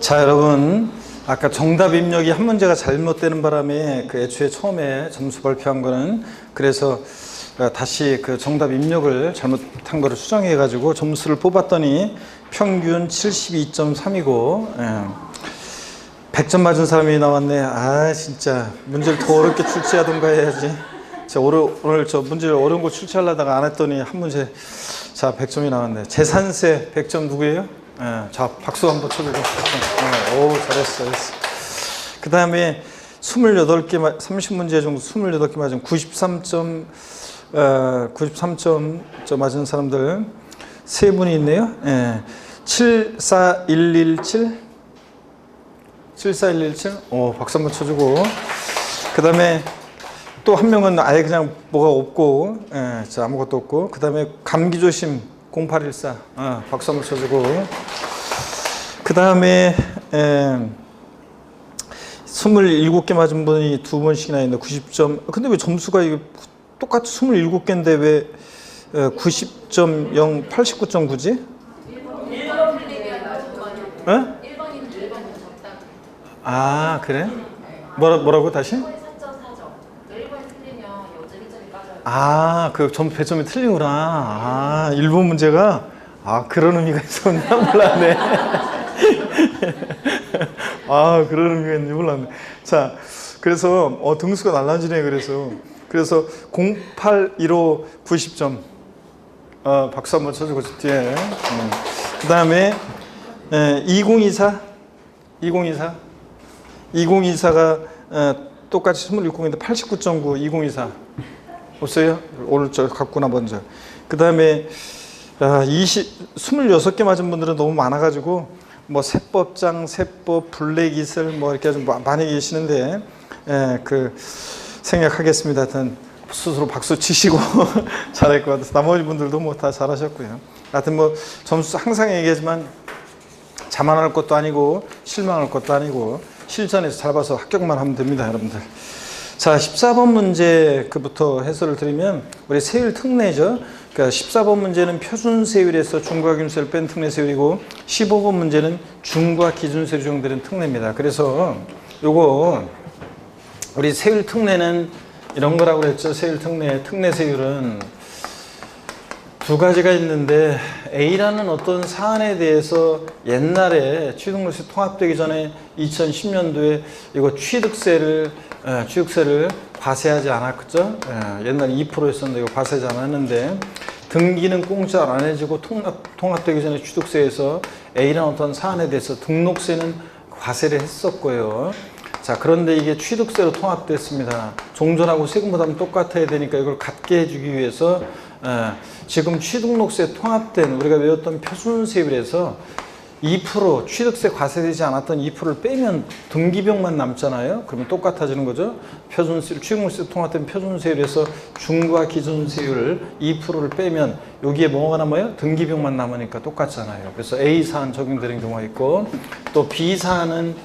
자, 여러분, 아까 정답 입력이 한 문제가 잘못되는 바람에 그 애초에 처음에 점수 발표한 거는 그래서 다시 그 정답 입력을 잘못한 거를 수정해 가지고 점수를 뽑았더니 평균 72.3이고 100점 맞은 사람이 나왔네. 아, 진짜 문제를 더 어렵게 출제하던가 해야지. 자, 오늘 저 문제를 어려운 거 출제하려다가 안 했더니 한 문제 자 100점이 나왔네. 재산세 100점 누구예요? 자, 박수 한번 쳐주고. 오, 잘했어. 그 다음에 28개, 30문제 정도 28개 맞은 93점 맞은 사람들 세 분이 있네요. 74117. 오, 박수 한번 쳐주고. 그 다음에 또 한 명은 아예 그냥 뭐가 없고, 자, 아무것도 없고. 그 다음에 감기조심 0814. 박수 한번 쳐주고. 그 다음에 27개 맞은 분이 두 번씩이나 있네. 90점. 근데 왜 점수가 이게 똑같이 27개인데 왜 90.0, 89.9지? 1번 틀리면 정답이요. 1번이면 정답. 아, 그래? 뭐라고 다시? 1번이 4.4점. 1번이 틀리면 여전 1점이 빠져요. 아, 그 배점이 틀리구나. 아, 1번 문제가? 아, 그런 의미가 있었나 몰랐네. 아, 그런 의미가 있는지 몰랐네. 자, 그래서 등수가 날라지네. 그래서 0815 90점. 박수 한번 쳐주고 뒤에. 그 다음에 2024가 똑같이 26공인데 89.9 2024 없어요? 오늘 저 갖구나 먼저. 그 다음에 26개 맞은 분들은 너무 많아가지고 뭐 세법장, 세법, 블랙이슬 뭐 이렇게 좀 많이 계시는데 그 생략하겠습니다. 하여튼 스스로 박수 치시고 잘할 것 같아서 나머지 분들도 뭐 다 잘하셨고요. 하여튼 뭐 점수 항상 얘기하지만 자만할 것도 아니고 실망할 것도 아니고 실전에서 잘 봐서 합격만 하면 됩니다, 여러분들. 자, 14번 문제 그부터 해설을 드리면 우리 세율 특례죠. 그러니까 14번 문제는 표준세율에서 중과 기준세율을 뺀 특례 세율이고 15번 문제는 중과 기준세율이 적용되는 특례입니다. 그래서 요거 우리 세율 특례는 이런 거라고 그랬죠. 세율 특례 세율은 두 가지가 있는데 A라는 어떤 사안에 대해서 옛날에 취득세 통합되기 전에 2010년도에 이거 취득세를 과세하지 않았죠. 옛날에 2%였었는데 이거 과세하지 않았는데 등기는 공짜 안 해주고 통합되기 전에 취득세에서 A라는 어떤 사안에 대해서 등록세는 과세를 했었고요. 자, 그런데 이게 취득세로 통합됐습니다. 종전하고 세금 부담이 똑같아야 되니까 이걸 같게 해주기 위해서 지금 취등록세 통합된 우리가 외웠던 표준세율에서 2% 취득세 과세되지 않았던 2%를 빼면 등기비용만 남잖아요. 그러면 똑같아지는 거죠. 표준세율, 취등록세 통합된 표준세율에서 중과 기준세율 2%를 빼면 여기에 뭐가 남아요? 등기비용만 남으니까 똑같잖아요. 그래서 A 사안 적용되는 경우가 있고 또 B 사안은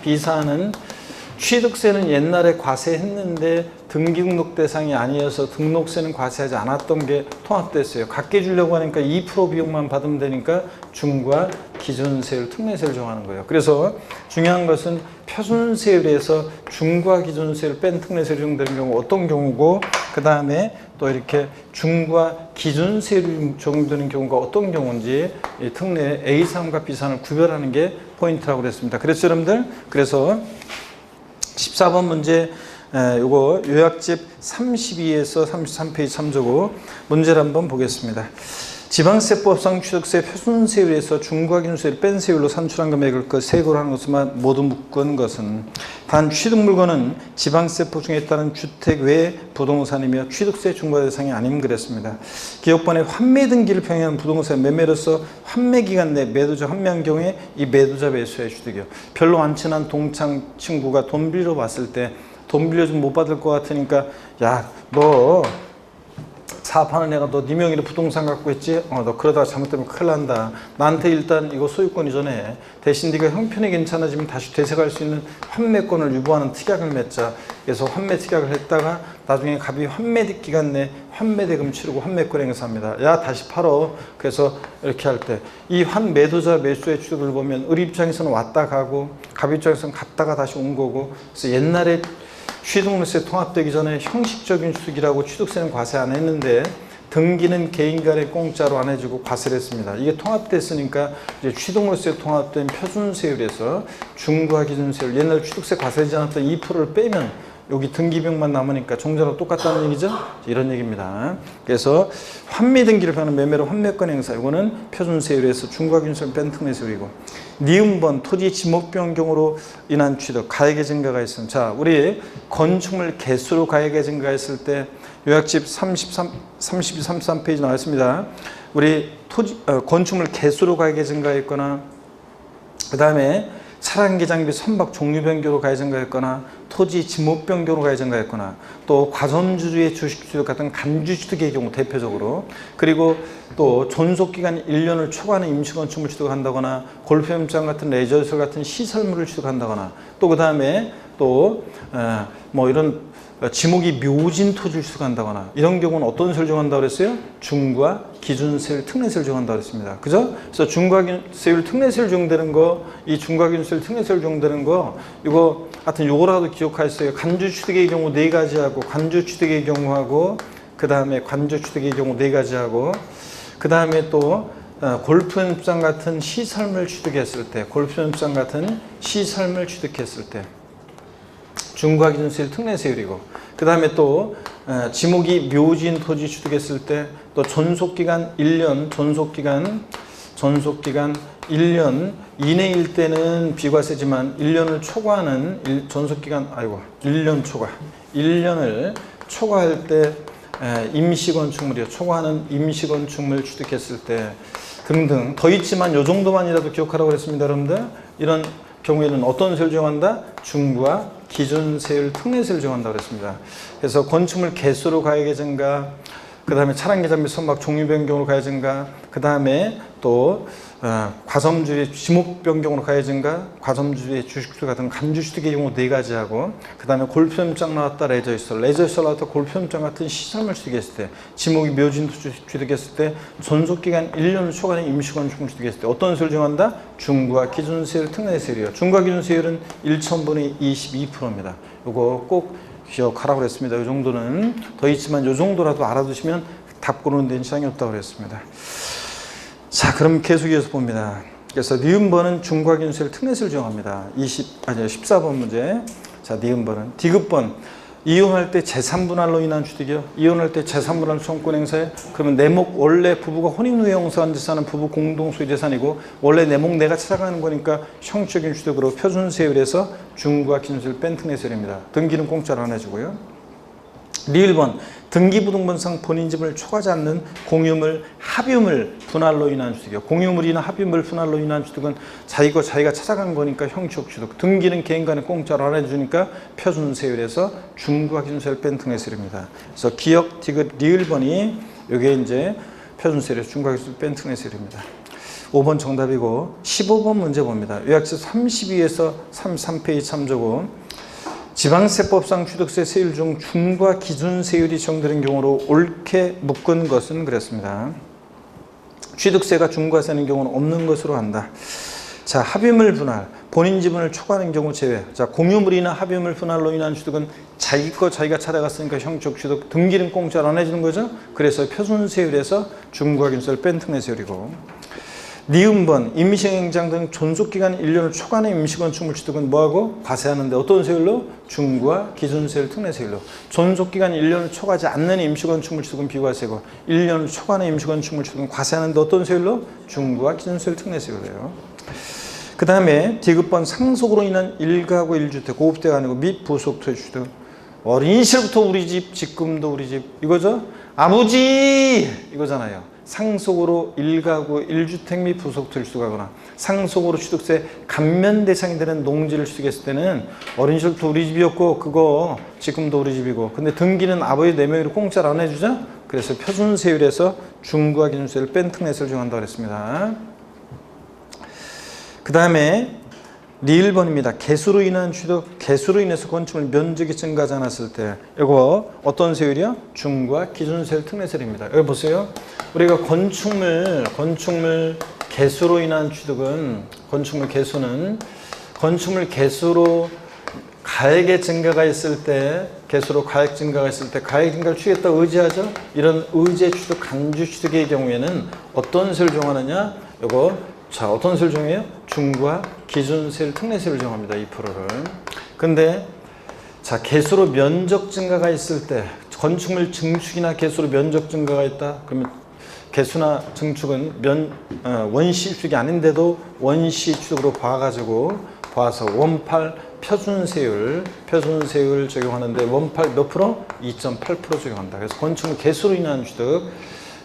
취득세는 옛날에 과세했는데 등기등록 대상이 아니어서 등록세는 과세하지 않았던 게 통합됐어요. 같게 주려고 하니까 2% 비용만 받으면 되니까 중과 기준세율, 특례세율 정하는 거예요. 그래서 중요한 것은 표준세율에서 중과 기준세율을 뺀 특례세율이 적용되는 경우 어떤 경우고 그 다음에 또 이렇게 중과 기준세율이 적용되는 경우가 어떤 경우인지 이 특례 A사안과 B사안을 구별하는 게 포인트라고 그랬습니다. 그래서 여러분들 그래서 14번 문제 요거 요약집 32에서 33페이지 참조고 문제를 한번 보겠습니다. 지방세법상 취득세 표준세율에서 중과 기준세율을 뺀 세율로 산출한 금액을 세고로 하는 것만 모두 묶은 것은 단 취득물건은 지방세법 중에 따른 주택 외 부동산이며 취득세 중과 대상이 아님 그랬습니다. 기업번에 환매 등기를 병행한 부동산 매매로서 환매 기간 내 매도자 환매한 경우에 이 매도자 매수의 취득이요. 별로 안 친한 동창 친구가 돈 빌려 왔을 때 돈 빌려주면 못 받을 것 같으니까 야, 너 사업하는 애가 너 네 명의로 부동산 갖고 있지? 너 그러다가 잘못되면 큰일 난다. 나한테 일단 이거 소유권 이전해. 대신 네가 형편이 괜찮아지면 다시 되새갈 수 있는 환매권을 유보하는 특약을 맺자. 그래서 환매 특약을 했다가 나중에 갑이 환매 기간 내 환매 대금 치르고 환매권 행사합니다. 야 다시 팔어. 그래서 이렇게 할 때 이 환매도자 매수의 취득을 보면 을 입장에서는 왔다 가고 갑 입장에서는 갔다가 다시 온 거고, 그래서 옛날에 취득세 통합되기 전에 형식적인 취득이라고 취득세는 과세 안 했는데 등기는 개인 간에 공짜로 안 해주고 과세를 했습니다. 이게 통합됐으니까 이제 취득세 통합된 표준세율에서 중과 기준세율, 옛날 취득세 과세하지 않았던 2%를 빼면 여기 등기비용만 남으니까 종자로 똑같다는 얘기죠? 이런 얘기입니다. 그래서 환미 등기를 하는 매매로 환매권 행사, 이거는 표준세율에서 중과 기준세율 뺀 특례세율이고, 니은번 토지 지목 변경으로 인한 취득, 가액의 증가가 있으면, 자, 우리 건축물 개수로 가액의 증가했을 때 요약집 33페이지 나와 있습니다. 우리 건축물 개수로 가액의 증가했거나, 그 다음에 차량기 장비 선박 종류 변경으로 가액 증가했거나, 토지 지목 변경으로 가액 증가했거나, 또 과점주주의 주식 취득 같은 간주 취득의 경우 대표적으로, 그리고 또 존속기간 1년을 초과하는 임시건축물 취득한다거나, 골프연장 같은 레저시설 같은 시설물을 취득한다거나, 또 그 다음에 또 뭐 이런 지목이 묘진 토지를 취득한다거나, 이런 경우는 어떤 세율 정한다고 그랬어요? 중과 기준세율 특례세율 정한다고 그랬습니다. 그죠? 그래서 중과 기준세율 특례세율 정되는 거, 이 중과 기준세율 특례세율 정되는 거, 이거 하여튼 요거라도 기억하셨어요. 간주 취득의 경우 4가지하고, 관주 취득의 경우하고, 그 다음에 관주 취득의 경우 4가지하고, 그 다음에 또 골프 연습장 같은 시설물 취득했을 때, 골프 연습장 같은 시설물 취득했을 때 중과 기준세율 특례세율이고, 그 다음에 또 지목이 묘지인 토지 취득했을 때, 또 존속기간 1년, 존속기간 1년 이내일 때는 비과세지만 1년을 초과하는 존속기간, 1년을 초과할 때 임시건축물이요, 초과하는 임시건축물 취득했을 때 등등 더 있지만 요 정도만이라도 기억하라고 했습니다. 여러분들, 이런 경우에는 어떤 세율 정한다? 중과 기준세율 특례세율 정한다고 그랬습니다. 그래서 건축물 개수로 가액의 증가, 그 다음에 차량기 장비 선박 종류 변경으로 가액 증가, 그 다음에 또 과점주의 지목 변경으로 가액 증가, 과점주의 주식투 같은 간주취득의 경우 4가지하고, 그 다음에 골프연장 나왔다 레저시설 나왔다 골프연장 같은 시설물 취득했을 때, 지목이 묘진 취득했을 때, 존속기간 1년을 초과하는 임시건축물 취득했을 때 어떤 세율 정한다? 중과 기준세율 특례세율이요. 중과 기준세율은 1,000분의 22%입니다. 이거 꼭 기억하라고 그랬습니다. 이 정도는 더 있지만 이 정도라도 알아두시면 답 고르는 데는 지장이 없다고 그랬습니다. 자, 그럼 계속해서 봅니다. 그래서 니은번은 중과 기준세율 특례세율 정합니다. 14번 문제. 자, 니은번은 디귿번 이혼할 때 재산분할로 인한 취득이요. 이혼할 때 재산분할 청구권 행사에, 그러면 내목 원래 부부가 혼인 후에 형성한 재산은 부부 공동소유 재산이고, 원래 내목 내가 찾아가는 거니까 형식적인 취득으로 표준세율에서 중과 기준세율 뺀 특례세율입니다. 등기는 공짜로 안 해주고요. 리을번 등기부등본상 본인 집을 초과하지 않는 공유물, 합유물 분할로 인한 취득이요. 공유물이나 합유물 분할로 인한 취득은 자기가 찾아간 거니까 형식 취득. 등기는 개인 간에 공짜로 안 해주니까 표준세율에서 중과 기준세율 뺀 특례세율입니다. 그래서 기역, 디귿, 리을번이 이게 이제 표준세율에서 중과 기준세율 뺀 특례세율입니다. 5번 정답이고, 15번 문제 봅니다. 요약서 32에서 33페이지 참조고, 지방세법상 취득세 세율 중 중과 기준세율이 정되는 경우로 옳게 묶은 것은 그랬습니다. 취득세가 중과세는 경우는 없는 것으로 한다. 자, 합유물 분할, 본인 지분을 초과하는 경우 제외. 자, 공유물이나 합유물 분할로 인한 취득은 자기 거 자기가 찾아갔으니까 형식 취득, 등기는 공짜로 안 해주는 거죠. 그래서 표준세율에서 중과 기준세율 뺀 특례세율이고, 니은번 임시행장 등 존속기간 1년을 초과하는 임시건축물 취득은 뭐하고? 과세하는데 어떤 세율로? 중과 기준세율 특례세율로. 존속기간 1년을 초과하지 않는 임시건축물 취득은 비과세고, 1년을 초과하는 임시건축물 취득은 과세하는데 어떤 세율로? 중과 기준세율 특례세율이에요. 그 다음에 디귿번 상속으로 인한 1가구 1주택, 고급대가 아니고 및 부속토지 취득. 어린 시절부터 우리 집, 지금도 우리 집, 이거죠? 아버지! 이거잖아요. 상속으로 1가구 1주택 및 부속토를 취득하거나 상속으로 취득세 감면 대상이 되는 농지를 취득했을 때는 어린 시절부터 우리 집이었고 그거 지금도 우리 집이고 근데 등기는 아버지 4명으로 공짜로 안 해주죠? 그래서 표준세율에서 중과 기준세율을 뺀 특례세를 적용한다고 그랬습니다. 그 다음에 리을번입니다. 개수로 인한 취득, 개수로 인해서 건축물 면적이 증가하지 않았을 때 이거 어떤 세율이요? 중과 기준세율 특례세율입니다. 여기 보세요. 우리가 건축물 개수로 인한 취득은 건축물 개수로 가액의 증가가 있을 때 개수로 가액 증가가 있을 때 가액 증가를 취했다고 의지하죠. 이런 의제 취득, 간주 취득의 경우에는 어떤 세율을 정하느냐? 이거 자, 어떤 세율 정해요? 중과 기준세율 특례세율을 정합니다. 2%를. 근데 자, 개수로 면적 증가가 있을 때 건축물 증축이나 개수로 면적 증가가 있다. 그러면 개수나 증축은 원시 취득이 아닌데도 원시 취득으로 봐서 원팔 표준세율 적용하는데 원팔 몇 프로? 2.8% 적용한다. 그래서 건축물 개수로 인한 취득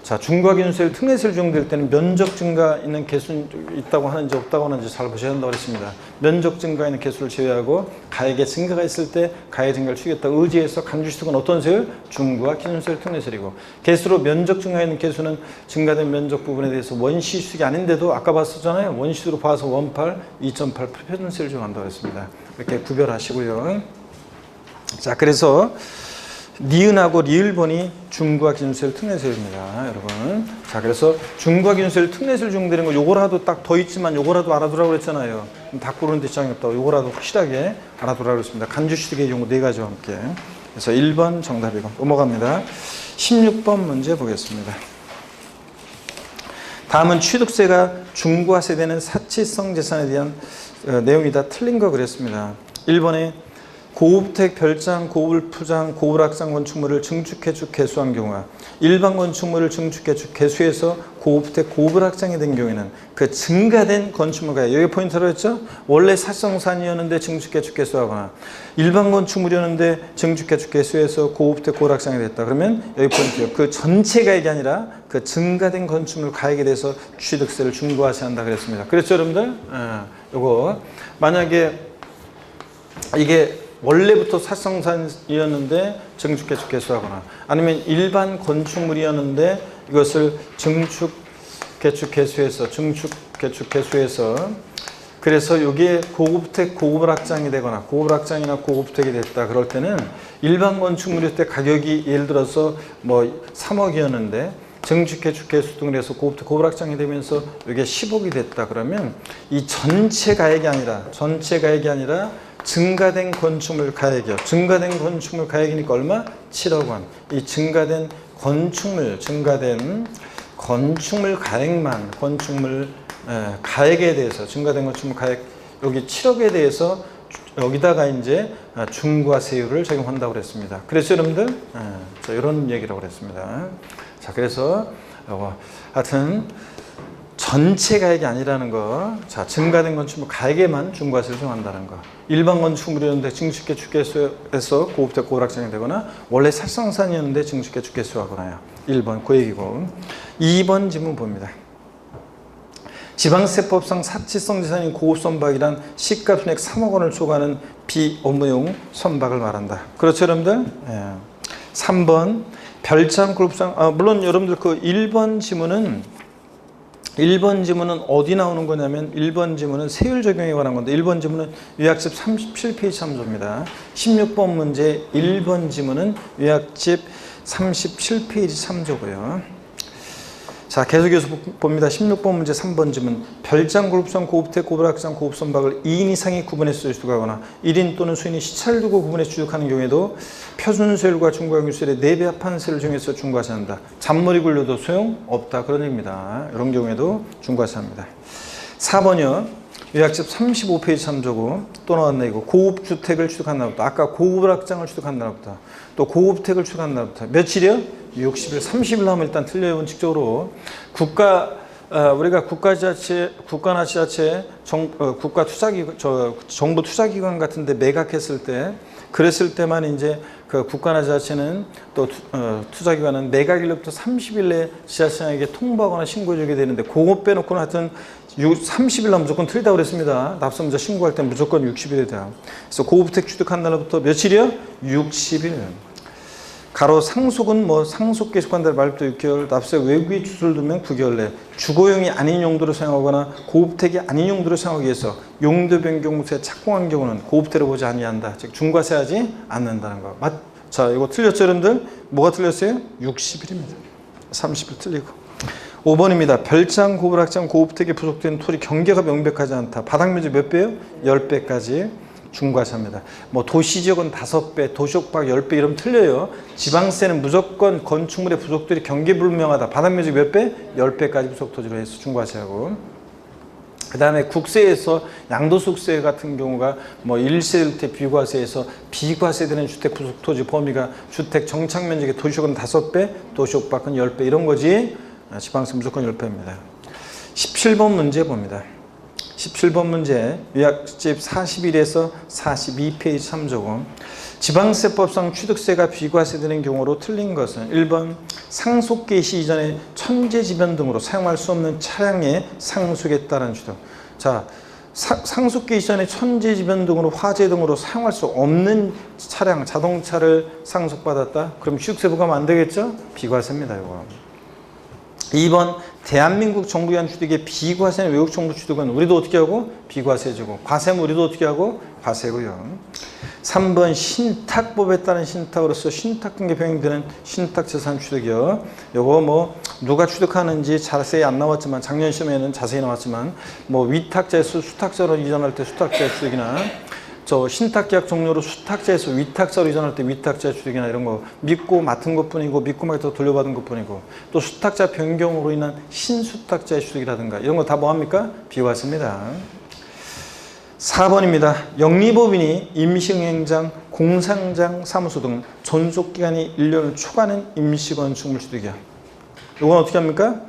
자, 중과 기준세율 특례세율 적용될 때는 면적 증가 있는 개수 있다고 하는지 없다고 하는지 잘 보셔야 한다고 그랬습니다. 면적 증가 있는 개수를 제외하고 가액의 증가가 있을 때 가액 증가를 취하겠다고 의지해서 간주취득은 어떤 세율? 중과 기준세율 특례세율이고 개수로 면적 증가 있는 개수는 증가된 면적 부분에 대해서 원시 취득이 아닌데도 아까 봤었잖아요. 원시 취득으로 봐서 원팔 2.8% 표준세율을 적용한다고 했습니다. 이렇게 구별하시고요. 자, 그래서 니은하고 리을번이 중과 기준세율 특례세율입니다, 여러분. 자, 그래서 중과 기준세율 특례세율 적용되는 거 요거라도 딱 더 있지만 요거라도 알아두라고 그랬잖아요. 다 고르는데 지장이 없다고 요거라도 확실하게 알아두라고 그랬습니다. 간주취득의 경우 4가지와 함께. 그래서 1번 정답이고 넘어갑니다. 16번 문제 보겠습니다. 다음은 취득세가 중과세되는 사치성 재산에 대한 내용이 다 틀린 거 그랬습니다. 1번에 고급택, 별장, 고불푸장, 고불악장 건축물을 증축해축 개수한 경우와 일반 건축물을 증축해축 개수해서 고급택, 고불악장이 된 경우에는 그 증가된 건축물 가액, 여기 포인트로 했죠? 원래 사성산이었는데 증축해축 개수하거나 일반 건축물이었는데 증축해축 개수해서 고급택, 고불악장이 됐다. 그러면 여기 포인트요. 그 전체 가액이 아니라 그 증가된 건축물 가액에 대해서 취득세를 중과세한다 그랬습니다. 그렇죠, 여러분들? 요거 만약에 이게 원래부터 사성산이었는데 증축개축 개수하거나 아니면 일반 건축물이었는데 이것을 증축개축 개수해서 그래서 여기에 고급택, 고급악장이 되거나 고급악장이나 고급택이 됐다. 그럴 때는 일반 건축물일 때 가격이 예를 들어서 뭐 3억이었는데 증축개축 개수 등을 해서 고급택, 고불악장이 되면서 이게 10억이 됐다. 그러면 이 전체 가액이 아니라 증가된 건축물 가액이요. 증가된 건축물 가액이니까 얼마? 7억 원. 이 증가된 건축물 가액만 가액에 대해서 증가된 건축물 가액 여기 7억에 대해서 여기다가 이제 중과세율을 적용한다고 그랬습니다. 그래서 여러분들 자, 이런 얘기라고 그랬습니다. 자, 그래서 하여튼 전체 가액이 아니라는 거. 자, 증가된 건축물 가액에만 중과세를 적용한다는 거. 일반 건축물이었는데 증축개축 개수에서 고급택, 고불악장이 되거나 원래 사성산이었는데 증축개축 개수하거나요. 1번 그 얘기고. 2번 지문 봅니다. 지방세법상 사치성 재산인 고급선박이란 시가 순액 3억 원을 초과하는 비업무용 선박을 말한다. 그렇죠, 여러분들? 3번 별장, 그룹상, 물론 여러분들 그 1번 지문은 어디 나오는 거냐면 1번 지문은 세율 적용에 관한 건데 1번 지문은 요약집 37페이지 참조입니다. 16번 문제 1번 지문은 요약집 37페이지 참조고요. 자, 계속해서 봅니다. 16번 문제 3번 지문. 별장, 그룹상, 고급택, 고불악장, 고급선박을 2인 이상이 구분해서 취득하거나 1인 또는 수인이 시차를 두고 구분해서 취득하는 경우에도 표준세율과 중과기준세율의 4배 합한 세를 정해서 중과세한다. 잔머리 굴려도 소용없다. 그런 얘기입니다. 이런 경우에도 중과세합니다. 4번이요. 요약집 35페이지 참조고 또 나왔네 이거. 고급주택을 취득한 날부터 아까 고급악장을 취득한 날부터 또 고급택을 취득한 날부터 며칠이요? 60일, 30일 하면 일단 틀려요. 원칙적으로 우리가 국가나 지자체, 정부 투자기관 같은데 매각했을 때 그랬을 때만 이제 그 국가나 지자체는 또 투자기관은 매각일로부터 30일 내에 지자체장에게 통보하거나 신고해주게 되는데 그거 빼놓고는 하여튼 30일 날 무조건 틀리다고 그랬습니다. 납세문자 신고할 때 무조건 60일이 돼요. 그래서 고주택 취득한 날로부터 며칠이요? 60일. 가로 상속은 뭐 상속 계속한다는 말부터 6개월, 납세 외국에 주소를 두면 9개월 내, 주거용이 아닌 용도로 사용하거나 고주택이 아닌 용도로 사용하기 위해서 용도 변경세 착공한 경우는 고주택으로 보지 아니한다. 즉 중과세하지 않는다는 거. 자, 이거 틀렸죠, 여러분들? 뭐가 틀렸어요? 60일입니다. 30일 틀리고. 5번입니다. 별장, 고불학장, 고주택에 부속된 토지 경계가 명백하지 않다. 바닥면적 몇 배요? 10배까지. 중과세입니다. 뭐 도시지역은 5배, 도시옥박 10배 이러면 틀려요. 지방세는 무조건 건축물의 부속들이 경계불명하다. 바닥면적 몇 배? 10배까지 부속토지로 해서 중과세하고. 그 다음에 국세에서 양도소득세 같은 경우가 뭐 1세 1태 비과세에서 비과세되는 주택 부속토지 범위가 주택 정착면적의 도시옥은 5배, 도시옥박은 10배 이런 거지. 지방세 무조건 10배입니다. 17번 문제 봅니다. 17번 문제 요약집 41에서 42페이지 참조고 지방세법상 취득세가 비과세되는 경우로 틀린 것은 1번 상속 개시 이전에 천재지변 등으로 사용할 수 없는 차량의 상속에 따른 취득. 자, 상속 개시 전에 천재지변 등으로 화재 등으로 사용할 수 없는 차량, 자동차를 상속받았다? 그럼 취득세 부과하면 안 되겠죠? 비과세입니다. 이거. 2번 대한민국 정부기관 취득의 비과세는 외국 정부 취득은 우리도 어떻게 하고? 비과세주고 과세는 우리도 어떻게 하고? 과세고요. 3번 신탁법에 따른 신탁으로서 신탁등기 병행되는 신탁재산 취득이요. 요거 뭐 누가 취득하는지 자세히 안 나왔지만 작년 시험에는 자세히 나왔지만 뭐 위탁자에서 수탁자로 이전할 때 수탁자 취득이나 저 신탁계약 종료로 수탁자에서 위탁자로 이전할 때 위탁자 취득이나 이런 거 믿고 맡은 것뿐이고 믿고 맡아서 돌려받은 것뿐이고 또 수탁자 변경으로 인한 신수탁자의 취득이라든가 이런 거 다 뭐합니까? 비과세입니다. 4번입니다. 영리법인이 임시응행장, 공상장, 사무소 등 존속기간이 1년을 초과하는 임시건축물 취득이야. 이건 어떻게 합니까?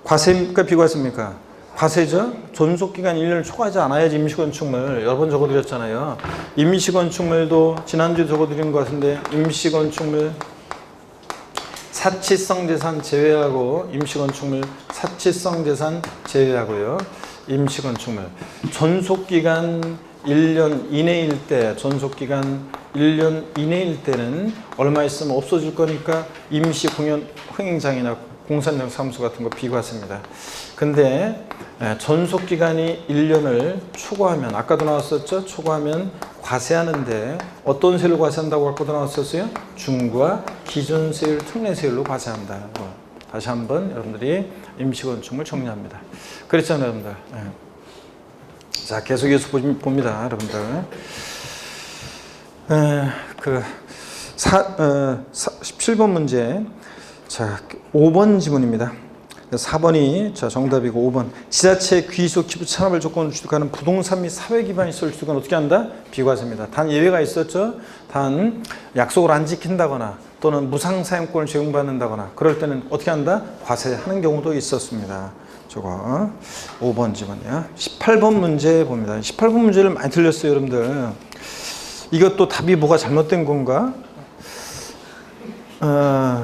과세입니까? 비과세입니까? 과세죠. 존속기간 1년을 초과하지 않아야지 임시건축물 여러 번 적어드렸잖아요. 임시건축물도 지난주에 적어드린 것 같은데 임시건축물 사치성 재산 제외하고 임시건축물 사치성 재산 제외하고요. 임시건축물 존속기간 1년 이내일 때 존속기간 1년 이내일 때는 얼마 있으면 없어질 거니까 임시 공연 흥행장이나 공산장 사무소 같은 거 비과세입니다. 근데 존속기간이 1년을 초과하면 아까도 나왔었죠? 초과하면 과세하는데 어떤 세율로 과세한다고 아까도 나왔었어요? 중과 기준세율, 특례세율로 과세한다. 다시 한번 여러분들이 임시건축물 정리합니다. 그랬잖아요, 여러분들. 자, 계속해서 봅니다, 여러분들. 17번 문제. 자, 5번 지문입니다. 4번이 자 정답이고 5번 지자체 귀속 기부 찬업을 조건으로 취득하는 부동산 및 사회 기반이 있을 취득은 어떻게 한다? 비과세입니다. 단 예외가 있었죠. 단 약속을 안 지킨다거나 또는 무상 사용권을 제공받는다거나 그럴 때는 어떻게 한다? 과세하는 경우도 있었습니다. 저거 5번 지문이요. 18번 문제 봅니다. 18번 문제를 많이 틀렸어요, 여러분들. 이것도 답이 뭐가 잘못된 건가?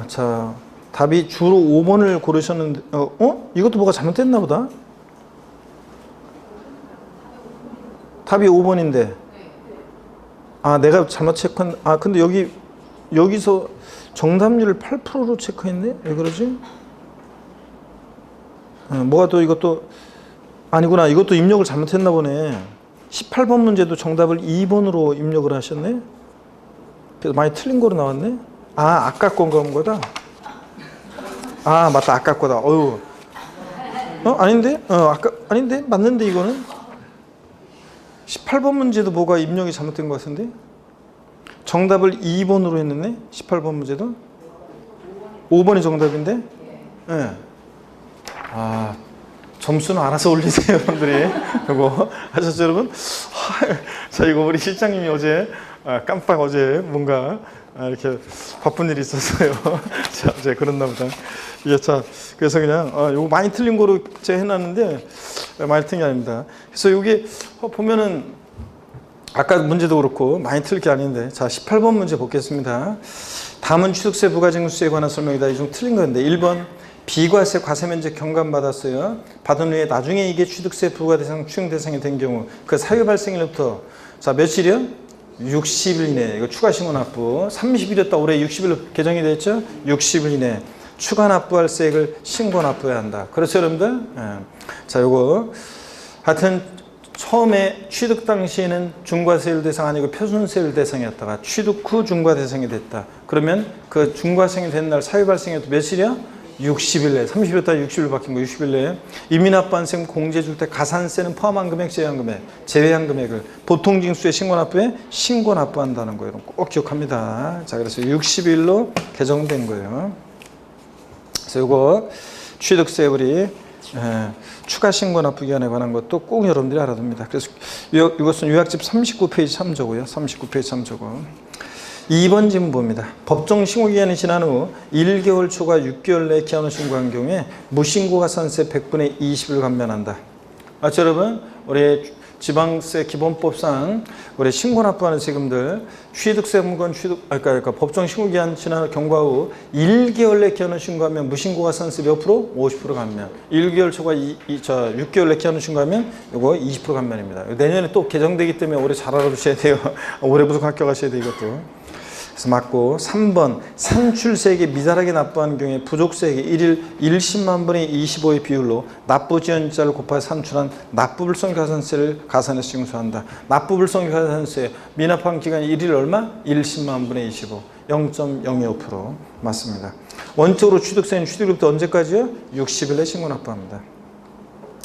자. 답이 주로 5번을 고르셨는데, 이것도 뭐가 잘못됐나 보다? 답이 5번인데. 아, 내가 잘못 체크한, 근데 여기서 정답률을 8%로 체크했네? 왜 그러지? 뭐가 또 이것도, 아니구나. 이것도 입력을 잘못했나 보네. 18번 문제도 정답을 2번으로 입력을 하셨네? 그래서 많이 틀린 거로 나왔네? 아까 건가 보다. 맞다. 아까 거다. 아닌데? 아닌데? 맞는데, 이거는? 18번 문제도 뭐가 입력이 잘못된 것 같은데? 정답을 2번으로 했는데? 18번 문제도? 5번이 정답인데? 네. 점수는 알아서 올리세요, 여러분들이. 이거 하셨죠, 여러분? 자, 이거 우리 실장님이 어제, 깜빡 어제 뭔가, 이렇게 바쁜 일이 있었어요. 자, 이제 그랬나 보다. 자, 그래서 그냥, 요거 많이 틀린 거로 제가 해놨는데, 많이 틀린 게 아닙니다. 그래서 여기 보면은, 아까 문제도 그렇고 많이 틀릴 게 아닌데, 자 18번 문제 보겠습니다. 다음은 취득세 부가징수세에 관한 설명이다. 이 중 틀린 건데 1번 비과세 과세면적 경감받았어요. 받은 후에 나중에 이게 취득세 부과대상 추징 대상이 된 경우 그 사유 발생일부터 자 며칠이요? 60일 이내. 이거 추가 신고 납부 30일이었다. 올해 60일로 개정이 됐죠? 60일 이내 추가 납부할 세액을 신고 납부해야 한다. 그렇죠 여러분들? 예. 자 요거 하여튼 처음에 취득 당시에는 중과세율 대상 아니고 표준세율 대상이었다가 취득 후 중과 대상이 됐다. 그러면 그 중과세이 된 날 사유 발생에도 며칠이야? 60일 내에 30일부터 60일 바뀐 거 60일 내에 이민납부한세금 공제줄 때 가산세는 포함한 금액 제외한 금액 제외한 금액을 보통징수에 신고납부에 신고납부한다는 거예요. 꼭 기억합니다. 자 그래서 60일로 개정된 거예요. 그래서 이거 취득세 우리 추가 신고납부 기간에 관한 것도 꼭 여러분들이 알아둡니다. 그래서 이것은 요약집 39페이지 참조고요. 39페이지 참조고. 2번 질문 봅니다. 법정 신고기간이 지난 후 1개월 초과 6개월 내 기한을 신고한 경우에 무신고 가산세 100분의 20을 감면한다. 맞죠 여러분? 우리 지방세 기본법상 우리 신고납부하는 세금들 취득세 물건 그러니까 법정 신고기한 지난 경과 후 1개월 내 기한을 신고하면 무신고 가산세 몇 프로? 50% 감면. 1개월 초과 6개월 내 기한을 신고하면 이거 20% 감면입니다. 내년에 또 개정되기 때문에 올해 잘 알아두셔야 돼요. 올해 무조건 합격하셔야 돼요 이것도. 그래서 맞고 3번 산출세액에 미달하게 납부하는 경우에 부족세액의 1일 10만 분의 25의 비율로 납부지연자를 곱하여 산출한 납부불성가산세를 가산해서 징수한다. 납부불성가산세 미납한 기간이 1일 얼마? 1일 10만 분의 25 0.025% 맞습니다. 원칙으로 취득세는 취득일부터 언제까지요? 60일에 신고납부합니다.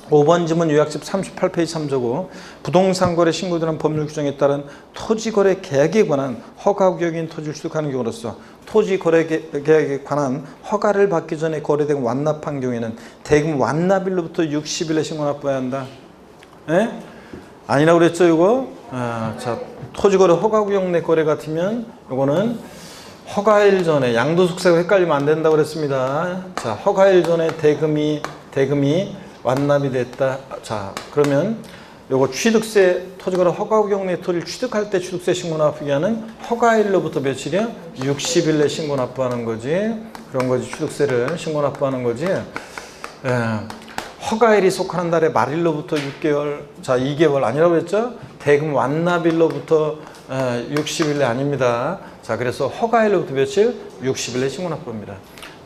5번 지문 요약집 38페이지 참조고 부동산 거래 신고되는 법률 규정에 따른 토지거래 계약에 관한 허가구역인 토지를 취득하는 경우로서 토지거래 계약에 관한 허가를 받기 전에 거래된 완납한 경우에는 대금 완납일로부터 60일에 신고납부해야 한다. 예? 아니라고 그랬죠 이거? 자 토지거래 허가구역 내 거래 같으면 이거는 허가일 전에 양도소득세가 헷갈리면 안 된다고 그랬습니다. 자 허가일 전에 대금이 완납이 됐다. 자 그러면 요거 취득세 토지거래 허가구역 내 토지를 취득할 때 취득세 신고납부기한은 허가일로부터 며칠이야? 60일 내 신고납부하는 거지. 그런 거지. 취득세를 신고납부하는 거지. 허가일이 속하는 달의 말일로부터 6개월 자 2개월 아니라고 했죠? 대금 완납일로부터 60일 내 아닙니다. 자 그래서 허가일로부터 며칠? 60일 내 신고납부입니다.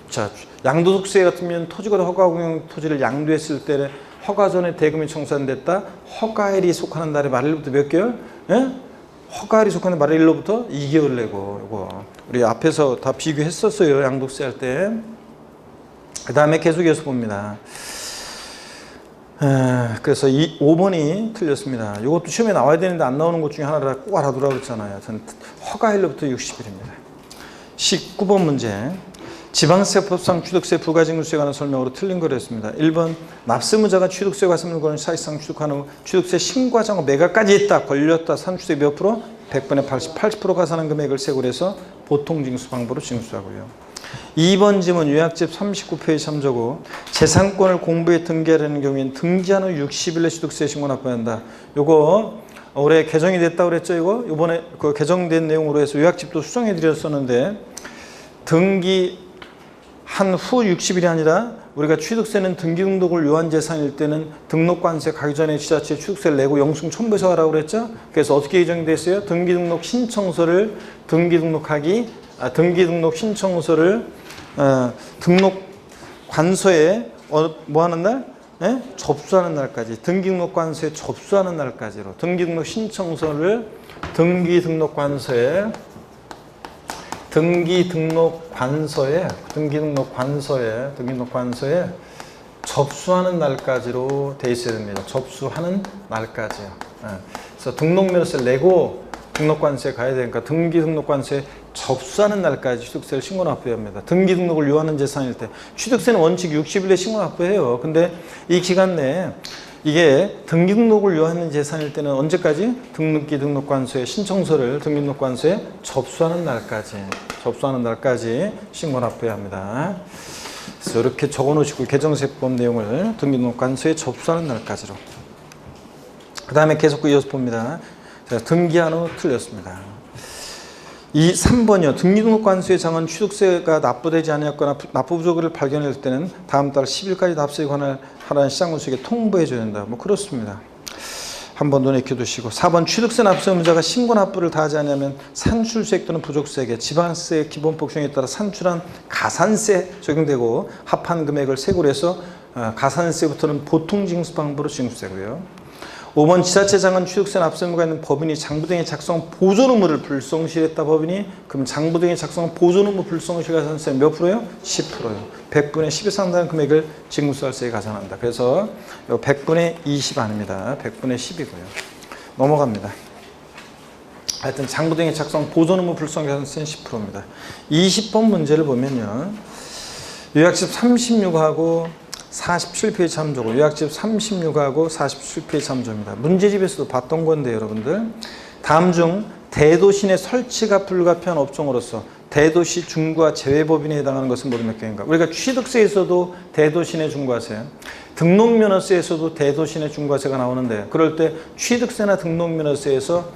자, 양도소득세 같으면 토지거래 허가구역 토지를 양도했을 때 허가 전에 대금이 청산됐다. 허가일이 속하는 달의 말일부터 몇 개월? 예? 허가일이 속하는 말일로부터 2개월 내고 이거 우리 앞에서 다 비교했었어요. 양도세 할 때. 그 다음에 계속해서 봅니다. 그래서 5번이 틀렸습니다. 이것도 시험에 나와야 되는데 안 나오는 것 중에 하나를 꼭 알아두라고 했잖아요. 허가일로부터 60일입니다. 19번 문제. 지방세법상 취득세 부가징수세에 관한 설명으로 틀린 거를 했습니다. 1번 납세무자가 취득세 과세물건을 사실상 취득한 후 취득세 신고하자고 매각까지 했다. 걸렸다. 산출세 몇 프로? 100분의 80% 가산한 금액을 세고를 해서 보통징수 방법으로 징수하고요. 2번 지문 요약집 39페이지 참조고 재산권을 공부에 등기하려는 경우에는 등기한 후 60일에 취득세 신고 납부해야 한다. 요거 올해 개정이 됐다고 그랬죠. 이거 이번에 그 개정된 내용으로 해서 요약집도 수정해 드렸었는데 등기 한 후 60일이 아니라 우리가 취득세는 등기 등록을 요한 재산일 때는 등록관세 가기 전에 지자체에 취득세를 내고 영수증 첨부해서 하라고 그랬죠. 그래서 어떻게 개정됐어요? 등기 등록 신청서를 등록 신청서를 등록 관서에 뭐 하는 날? 예? 접수하는 날까지 등기 등록 관서에 접수하는 날까지로 등기 등록 신청서를 등기 등록 관서에 접수하는 날까지로 돼 있어야 됩니다. 접수하는 날까지요. 그래서 등록면허세를 내고 등록관세에 가야 되니까 등기 등록관세에 접수하는 날까지 취득세를 신고납부해야 합니다. 등기 등록을 요하는 재산일 때 취득세는 원칙 60일에 신고납부해요. 근데 이 기간 내에 이게 등기 등록을 요하는 재산일 때는 언제까지? 등기 등록관서에 신청서를 등기 등록관서에 접수하는 날까지 신고납부해야 합니다. 그래서 이렇게 적어놓으시고 개정세법 내용을 등기 등록관서에 접수하는 날까지로. 그 다음에 계속 이어서 봅니다. 자, 등기한 후 틀렸습니다. 3번이요. 등기등록관수의 장은 취득세가 납부되지 아니었거나 납부 부족을 발견할 때는 다음 달 10일까지 납세에 관한 하라는 시장군수에게 통보해 줘야 된다. 뭐 그렇습니다. 한번 눈에 익혀두시고 4번 취득세 납세 의무자가 신고 납부를 다하지 않으면 산출세액 또는 부족세액에 지방세 기본법규에 따라 산출한 가산세 적용되고 합한 금액을 세고로 해서 가산세부터는 보통징수 방법으로 징수되고요. 5번 지자체장은 취득세 납세 의무가 있는 법인이 장부 등에 작성한 보존 의무를 불성실했다 법인이 그럼 장부 등에 작성한 보존 의무 불성실 가산세 몇 프로요? 10%요. 100분의 10에 상당한 금액을 징수할세에 가산한다. 그래서 100분의 20 아닙니다. 100분의 10이고요. 넘어갑니다. 하여튼 장부 등에 작성한 보존 의무 불성실 가산세는 10%입니다. 20번 문제를 보면요. 요약집 36하고 47페이지 참조고 요약집 36하고 47페이지 참조입니다. 문제집에서도 봤던 건데 여러분들 다음 중 대도시 내 설치가 불가피한 업종으로서 대도시 중과 제외법인에 해당하는 것은 모두 몇 개인가? 우리가 취득세에서도 대도시 내 중과세, 등록면허세에서도 대도시 내 중과세가 나오는데 그럴 때 취득세나 등록면허세에서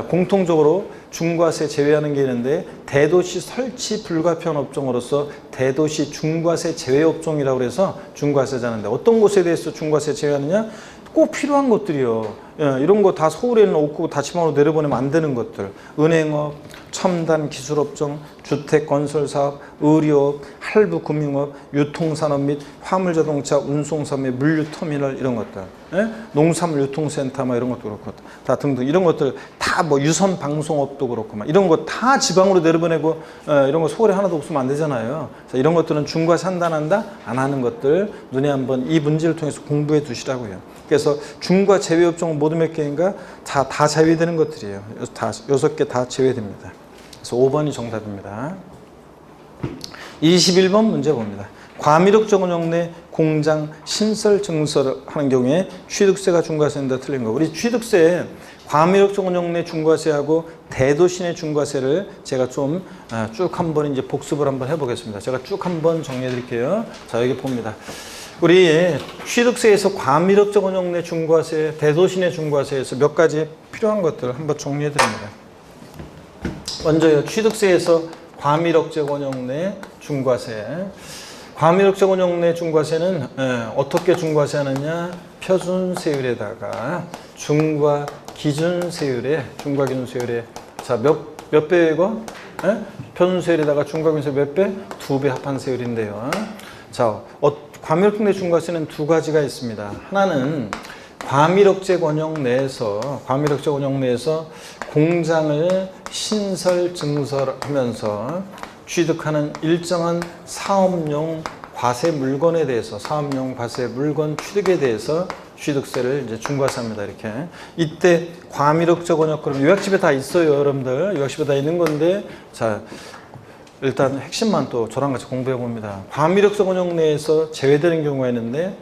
공통적으로 중과세 제외하는 게 있는데 대도시 설치 불가피한 업종으로서 대도시 중과세 제외 업종이라고 해서 중과세자는데 어떤 곳에 대해서 중과세 제외하느냐? 꼭 필요한 것들이요. 이런 거 다 서울에는 없고 다 지방으로 내려보내면 안 되는 것들. 은행업, 첨단 기술업종, 주택건설사업, 의료업, 할부금융업, 유통산업 및 화물자동차 운송사업 및 물류터미널 이런 것들. 농산물 유통센터 이런 것도 그렇고 다 등등 이런 것들 다 뭐 유선방송업도 그렇고 이런 거 다 지방으로 내려보내고 이런 거 서울에 하나도 없으면 안 되잖아요. 그래서 이런 것들은 중과세 한다 안 하는 것들 눈에 한번 이 문제를 통해서 공부해 두시라고요. 그래서 중과 제외 업종은 모두 몇 개인가? 다 제외되는 것들이에요. 다 6개 다 제외됩니다. 그래서 5번이 정답입니다. 21번 문제 봅니다. 과미력 적용령 내 공장 신설 증설을 하는 경우에 취득세가 중과세인데 틀린 거. 우리 취득세 과미력 적용령 내 중과세하고 대도시 내 중과세를 제가 좀 쭉 한번 이제 복습을 한번 해보겠습니다. 제가 쭉 한번 정리해 드릴게요. 자, 여기 봅니다. 우리 취득세에서 과미력 적용령 내 중과세, 대도시 내 중과세에서 몇 가지 필요한 것들을 한번 정리해 드립니다. 먼저요, 취득세에서 과미력 적용령 내 중과세. 과미력 적용령 내 중과세는 어떻게 중과세 하느냐? 표준세율에다가 중과 기준세율에 자, 몇 배이고? 표준세율에다가 중과 기준세율 몇 배? 2배 합한 세율인데요. 자, 과미력 내 중과세는 두 가지가 있습니다. 하나는 과미력제 권역 내에서 공장을 신설 증설하면서 취득하는 일정한 사업용 과세 물건에 대해서 사업용 과세 물건 취득에 대해서 취득세를 이제 중과세합니다. 이렇게 이때 과미력제 권역 그럼 요약집에 다 있어요, 여러분들. 요약집에 다 있는 건데 자. 일단 핵심만 또 저랑 같이 공부해 봅니다. 과미력제 권역 내에서 제외되는 경우가 있는데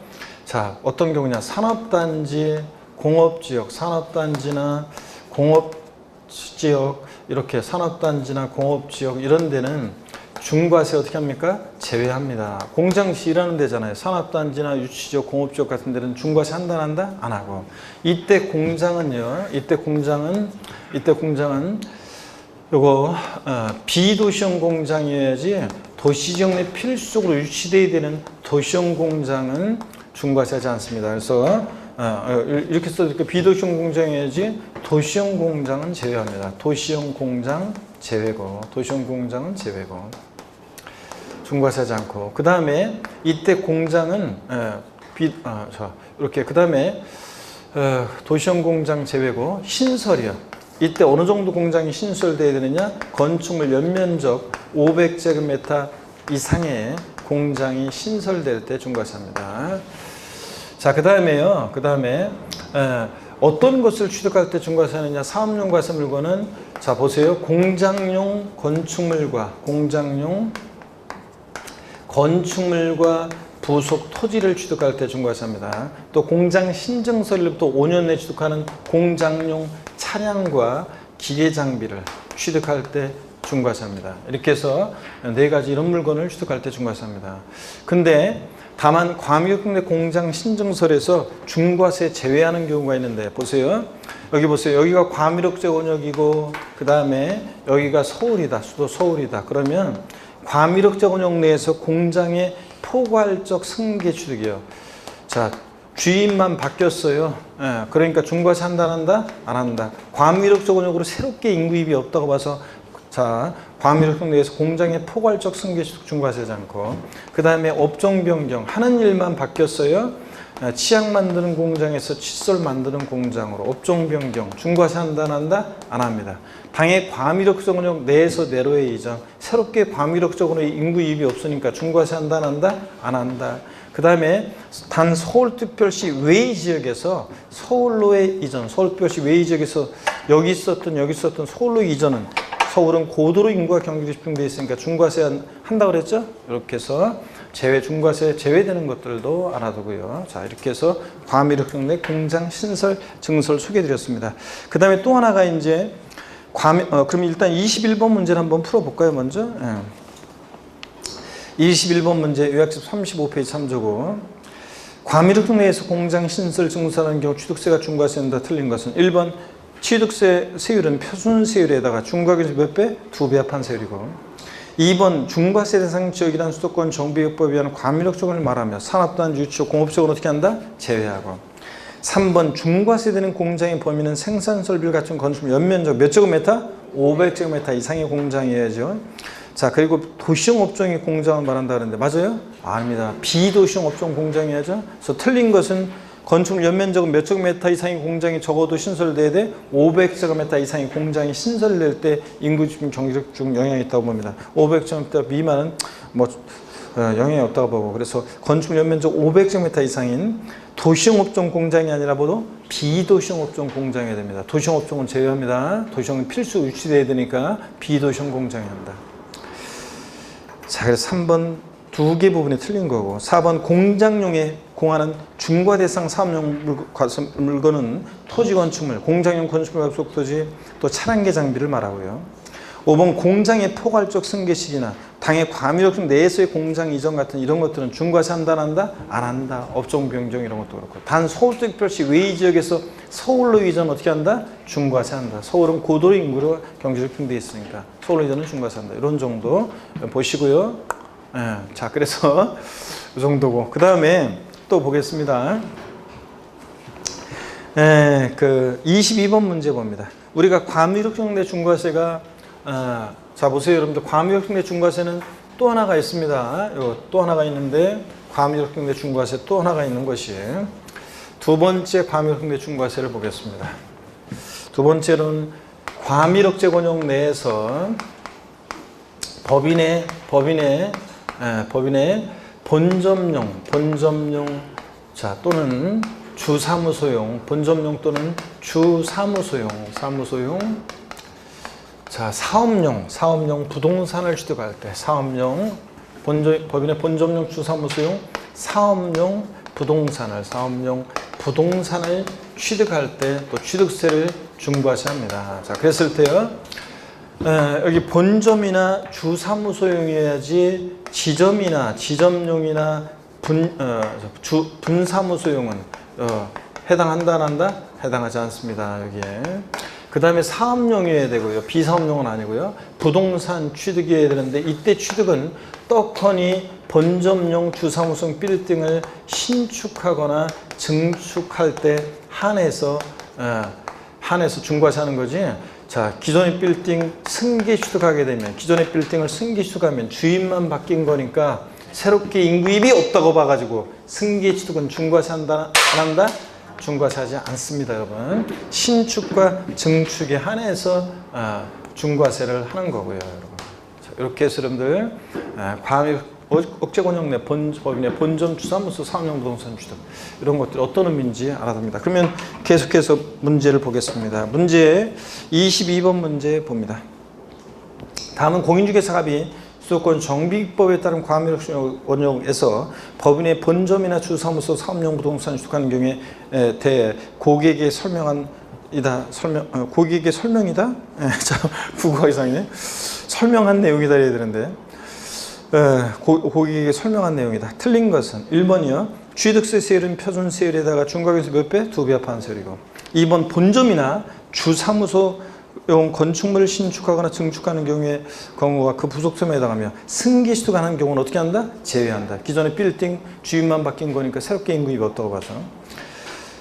자, 어떤 경우냐? 산업단지, 공업지역, 산업단지나 공업지역 이렇게 산업단지나 공업지역 이런 데는 중과세 어떻게 합니까? 제외합니다. 공장시 일하는 데잖아요. 산업단지나 유치지역, 공업지역 같은 데는 중과세 한다 안 한다? 안 하고 이때 공장은요. 이때 공장은 요거 비도시형 공장이어야지 도시지역 내 필수적으로 유치돼야 되는 도시형 공장은 중과세하지 않습니다. 그래서 이렇게 써도 비도시형 공장이어야지 도시형 공장은 제외합니다. 도시형 공장 제외고 중과세하지 않고 그 다음에 이때 공장은 이렇게 그 다음에 도시형 공장 제외고 신설이요. 이때 어느 정도 공장이 신설돼야 되느냐? 건축물 연면적 500제곱미터 이상의 공장이 신설될 때 중과세합니다. 자, 그 다음에 어떤 것을 취득할 때 중과세하느냐? 사업용 과세 물건은 자 보세요. 공장용 건축물과 부속 토지를 취득할 때 중과세합니다. 또 공장 신증설로부터 5년 내 취득하는 공장용 차량과 기계 장비를 취득할 때 중과세합니다. 이렇게 해서 네 가지 이런 물건을 취득할 때 중과세합니다. 근데 다만 과미력 내 공장 신증설에서 중과세 제외하는 경우가 있는데 보세요. 여기 보세요. 여기가 과밀억제 권역이고 그 다음에 여기가 서울이다. 수도 서울이다. 그러면 과밀억제 권역 내에서 공장의 포괄적 승계 취득이요. 자, 주인만 바뀌었어요. 예, 그러니까 중과세 한다 안 한다? 안 한다. 과밀억제 권역으로 새롭게 인구입이 없다고 봐서 자, 과밀억제 내에서 공장의 포괄적 승계 취득 중과세하지 않고 그 다음에 업종 변경 하는 일만 바뀌었어요. 치약 만드는 공장에서 칫솔 만드는 공장으로 업종 변경 중과세 한다 안 한다? 안 합니다. 당의 과밀억제 권역 내에서 내로의 이전 새롭게 과밀억제 권역에 인구입이 없으니까 중과세 한다 안 한다? 안 한다. 그 다음에 단 서울특별시 외의 지역에서 서울로의 이전 서울특별시 외의 지역에서 여기 있었던 서울로 이전은 서울은 고도로 인구가 경기도 집중되어 있으니까 중과세 한다고 그랬죠? 이렇게 해서 중과세 제외되는 것들도 알아두고요. 자, 이렇게 해서 과밀억제 내 공장 신설 증설 소개해 드렸습니다. 그 다음에 또 하나가 이제 그럼 일단 21번 문제를 한번 풀어볼까요, 먼저? 21번 문제 요약집 35페이지 참조고 과밀억제 내에서 공장 신설 증설하는 경우 취득세가 중과세된다. 틀린 것은 1번 취득세 세율은 표준세율에다가 중과세율 몇 배? 2배 합한 세율이고 2번 중과세 대상 지역이란 수도권 정비법에 의한 과밀억제권을 말하며 산업단지 유치업 공업적으로 어떻게 한다? 제외하고 3번 중과세되는 공장의 범위는 생산설비를 갖춘 건축물 연면적 몇 제곱미터? 500제곱미터 이상의 공장이어야죠. 자, 그리고 도시형 업종의 공장을 말한다 그러는데 맞아요? 아닙니다. 비도시형 업종 공장이야죠. 그래서 틀린 것은 건축물 연면적은 몇 제곱미터 이상의 공장이 적어도 신설돼야 돼? 500제곱미터 이상의 공장이 신설될 때 인구 집중 경제력 중 영향이 있다고 봅니다. 500제곱미터 미만은 영향이 없다고 보고 그래서 건축물 연면적 500제곱미터 이상인 도시형 업종 공장이 아니라 보도 비도시형 업종 공장이 됩니다. 도시형 업종은 제외합니다. 도시형은 필수 유치돼야 되니까 비도시형 공장이 한다. 자, 그래서 3번 두 개 부분이 틀린 거고 4번 공장용에 공하는 중과 대상 사업용 물건은 토지 건축물, 공장용 건축물 합숙 토지, 또 차량계 장비를 말하고요. 5번 공장의 포괄적 승계식이나 당의 과밀억제 내에서의 공장 이전 같은 이런 것들은 중과세 한다 안 한다? 안 한다. 업종 변경 이런 것도 그렇고 단 서울특별시 외의 지역에서 서울로 이전 어떻게 한다? 중과세 한다. 서울은 고도로 인구로 경제적 집중되어 있으니까 서울로 이전은 중과세 한다. 이런 정도 보시고요. 자, 그래서 이 정도고 그 다음에 또 보겠습니다. 그 22번 문제 봅니다. 우리가 과밀억제 내 중과세가 자, 보세요, 여러분들. 과밀억제 내 중과세는 또 하나가 있습니다. 또 하나가 있는데 과밀억제 내 중과세 또 하나가 있는 것이 두 번째 과밀억제 내 중과세를 보겠습니다. 두 번째로는 과밀억제 권역 내에서 법인의 본점용 자 또는 주사무소용 본점용 또는 주사무소용 자 사업용 부동산을 취득할 때 법인의 본점용 주사무소용 사업용 부동산을 취득할 때 또 취득세를 중과세합니다. 자, 그랬을 때요. 여기 본점이나 주사무소용이어야지 지점용이나 분사무소용은 해당한다 안 한다? 해당하지 않습니다. 여기에. 그 다음에 사업용이어야 되고요. 비사업용은 아니고요. 부동산 취득이어야 되는데 이때 취득은 떡하니 본점용 주사무소용 빌딩을 신축하거나 증축할 때 한해서 중과세하는 거지. 자, 기존의 빌딩 승계 취득하게 되면 기존의 빌딩을 승계 취득하면 주인만 바뀐 거니까 새롭게 인구입이 없다고 봐가지고 승계 취득은 중과세 한다 안 한다? 중과세하지 않습니다, 여러분. 신축과 증축에 한해서 중과세를 하는 거고요, 여러분. 자, 이렇게 해서 여러분들 과밀억제 권역 내 법인의 본점 주사무소 사업용 부동산 취득 이런 것들이 어떤 의미인지 알아둡니다. 그러면 계속해서 문제를 보겠습니다. 문제 22번 문제 봅니다. 다음은 공인중개사갑이 수도권 정비법에 따른 과밀억제 권역에서 법인의 본점이나 주사무소 사업용 부동산 취득하는 경우에 대해 고객에게 고객에게 설명이다? 자, 국어가 이상이네. 설명한 내용이다 해야 되는데 고객에게 설명한 내용이다. 틀린 것은 1번이요. 취득세 세율은 표준세율에다가 중과세율 몇 배? 2배 합한 세율이고 2번 본점이나 주사무소 건축물을 신축하거나 증축하는 경우에 경우가 그 부속점에 해당하며 승계 시도가는 경우는 어떻게 한다? 제외한다. 기존의 빌딩 주인만 바뀐 거니까 새롭게 임금이 없다고 봐서.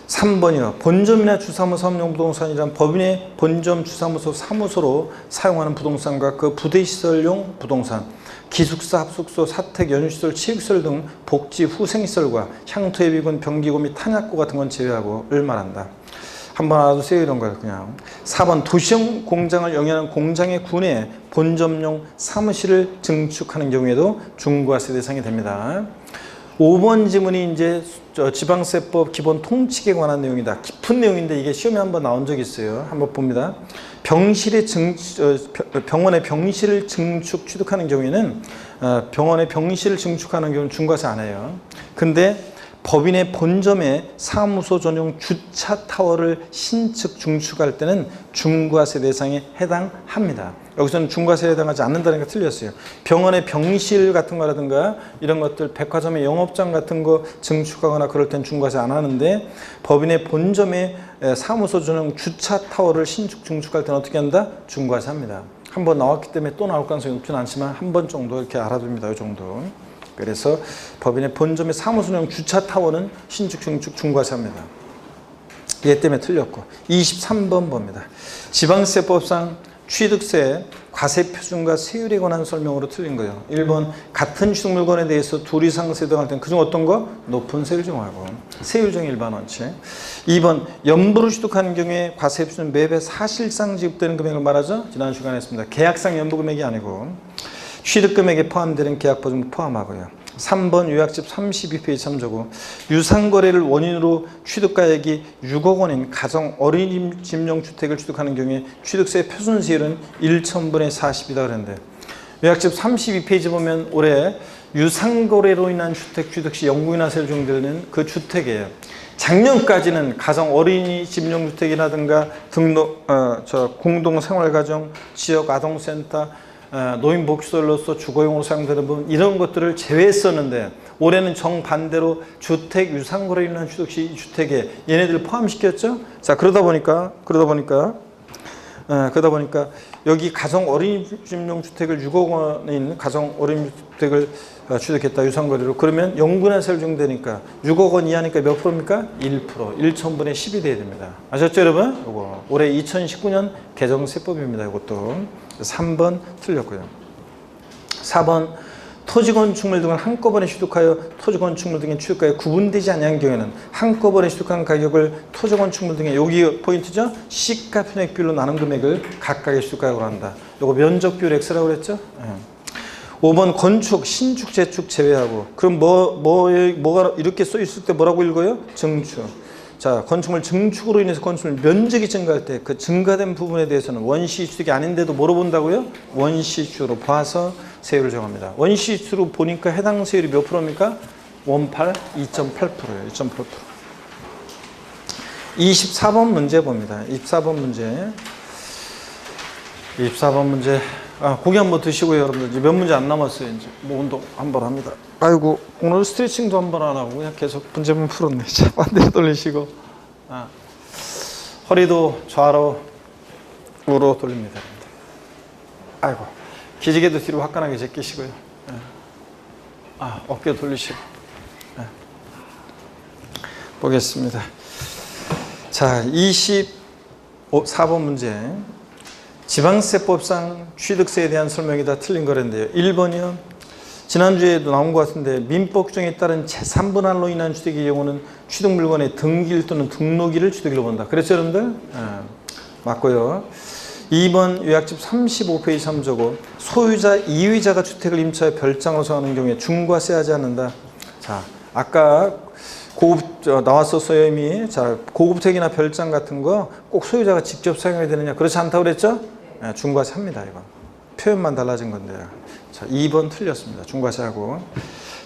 3번이요. 본점이나 주사무소 사업용 부동산이란 법인의 본점, 주사무소, 사무소로 사용하는 부동산과 그 부대시설용 부동산, 기숙사, 합숙소, 사택, 연휴시설, 체육시설 등 복지, 후생시설과 향토, 예비군, 병기고 및 탄약고 같은 건 제외하고를 말한다. 한번 알아두세요. 이런 거예요. 그냥. 4번 도시형 공장을 영위하는 공장의 군에 본점용 사무실을 증축하는 경우에도 중과세 대상이 됩니다. 5번 지문이 이제 지방세법 기본 통칙에 관한 내용이다. 깊은 내용인데 이게 시험에 한번 나온 적이 있어요. 한번 봅니다. 병원의 병실을 증축 취득하는 경우에는 병원의 병실을 증축하는 경우는 중과세 안 해요. 근데 법인의 본점에 사무소 전용 주차 타워를 신축 증축할 때는 중과세 대상에 해당합니다. 여기서는 중과세에 해당하지 않는다는 게 틀렸어요. 병원의 병실 같은 거라든가 이런 것들, 백화점의 영업장 같은 거 증축하거나 그럴 땐 중과세 안 하는데 법인의 본점에 사무소 전용 주차 타워를 신축 증축할 때는 어떻게 한다? 중과세 합니다. 한 번 나왔기 때문에 또 나올 가능성이 높지는 않지만 한 번 정도 이렇게 알아둡니다. 이 정도. 그래서 법인의 본점의 사무소용 주차 타워는 신축, 증축, 중과세합니다. 얘 때문에 틀렸고. 23번 봅니다. 지방세법상 취득세, 과세 표준과 세율에 관한 설명으로 틀린 거예요. 1번 같은 취득 물건에 대해서 둘 이상 세등할 때는 그중 어떤 거? 높은 세율 정하고 세율 정 일반 원칙. 2번 연부로 취득하는 경우에 과세 표준 매배 사실상 지급되는 금액을 말하죠. 지난 시간에 했습니다. 계약상 연부 금액이 아니고 취득금액에 포함되는 계약보증 포함하고요. 3번 요약집 32페이지 참조고 유상거래를 원인으로 취득가액이 6억 원인 가정 어린이집용 주택을 취득하는 경우에 취득세 표준세율은 1,000분의 40이다 그랬는데 요약집 32페이지 보면 올해 유상거래로 인한 주택 취득 시 영구인하세를 적용되는 그 주택이에요. 작년까지는 가정 어린이집용 주택이라든가 등록 공동생활가정, 지역 아동센터, 노인복지시설로서 주거용으로 사용되는 부분 이런 것들을 제외했었는데 올해는 정반대로 주택 유상거래로 인한 취득 시 주택에 얘네들을 포함시켰죠. 자 그러다 보니까 여기 가정 어린이집용 주택을 6억 원인 가정 어린이집택을 취득했다 유상거래로 그러면 영구인하세를 적용되니까 6억 원 이하니까 몇 프로입니까? 1%, 1,000분의 10이 돼야 됩니다. 아셨죠 여러분? 요거 올해 2019년 개정세법입니다. 이것도 3번 틀렸고요. 4번 토지건축물 등을 한꺼번에 취득하여 토지건축물 등의 취득가에 구분되지 않는 경우에는 한꺼번에 취득한 가격을 토지건축물 등의 여기 포인트죠. 시가 편액비율로 나눈 금액을 각각의 취득가격으로 한다. 요거 면적비율 X라고 그랬죠. 5번 건축, 신축, 재축 제외하고 그럼 뭐가 이렇게 써 있을 때 뭐라고 읽어요? 증축. 자, 건축물 증축으로 인해서 건축물 면적이 증가할 때 그 증가된 부분에 대해서는 원시주택이 아닌데도 뭐로 본다고요? 원시주로 봐서 세율을 정합니다. 원시주로 보니까 해당 세율이 몇 프로입니까? 2.8%예요. 2.8%. 24번 문제 봅니다. 24번 문제. 고기 한번 드시고요, 여러분들. 이제 몇 문제 안 남았어요. 이제 뭐 운동 한번 합니다. 아이고, 오늘 스트레칭도 한번 안 하고 그냥 계속 문제만 풀었네. 자, 반대로 돌리시고, 허리도 좌로 우로 돌립니다. 아이고, 기지개도 뒤로 화끈하게 제끼시고요. 어깨 돌리시고. 보겠습니다. 자, 24번 문제. 지방세법상 취득세에 대한 설명이 다 틀린 거랬는데요. 1번이요. 지난주에도 나온 것 같은데 민법 규정에 따른 제3분할로 인한 취득의 경우는 취득물건의 등기일 또는 등록일을 취득일로 본다. 그랬죠 여러분들? 맞고요. 2번 요약집 35페이지 참조고 소유자 이의자가 주택을 임차해 별장으로 사용하는 경우에 중과세하지 않는다. 자, 아까 나왔었어요 이미. 자, 고급택이나 별장 같은 거 꼭 소유자가 직접 사용해야 되느냐? 그렇지 않다고 그랬죠? 중과세합니다. 이건 표현만 달라진 건데요. 자, 2번 틀렸습니다. 중과세하고.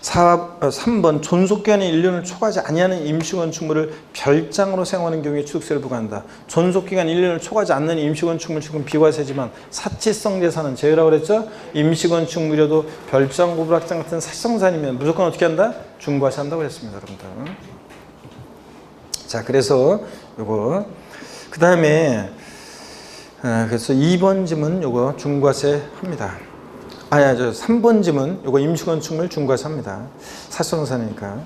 3번 존속기간이 1년을 초과하지 아니하는 임시건축물을 별장으로 사용하는 경우에 취득세를 부과한다. 존속기간 1년을 초과하지 않는 임시건축물 지금 비과세지만 사치성 재산은 제외라고 그랬죠? 임시건축물이라도 별장, 고불악장 같은 사치성산이면 무조건 어떻게 한다? 중과세한다고 그랬습니다. 여러분들. 자, 그래서 요거 그 다음에 그래서 2번 짐은 요거 중과세 합니다. 아니, 3번 짐은 요거 임시건축물 중과세 합니다. 사실상사니까.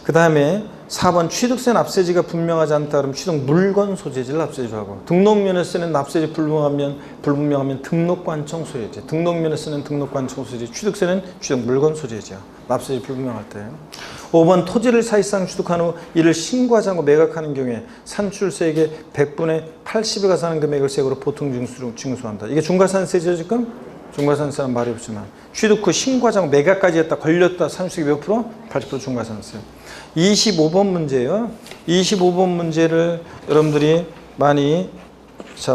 그 다음에 4번 취득세 납세지가 분명하지 않다 그러면 취득 물건 소재지를 납세지하고, 등록면에서는 납세지 불분명하면 등록관청 소재지, 등록면에서는 등록관청 소재지, 취득세는 취득 물건 소재지요. 납세지 불분명할 때. 5번 토지를 사실상 취득한 후 이를 신고하지 않고 매각하는 경우에 산출세액의 100분의 80에 가산한 금액을 세액으로 보통 징수한다. 이게 중과산세죠 지금? 중과산세는 말이 없지만 취득 후 신고하지 않고 매각까지 했다, 걸렸다, 산출세액 몇 프로? 80% 중과산세. 25번 문제예요. 25번 문제를 여러분들이 많이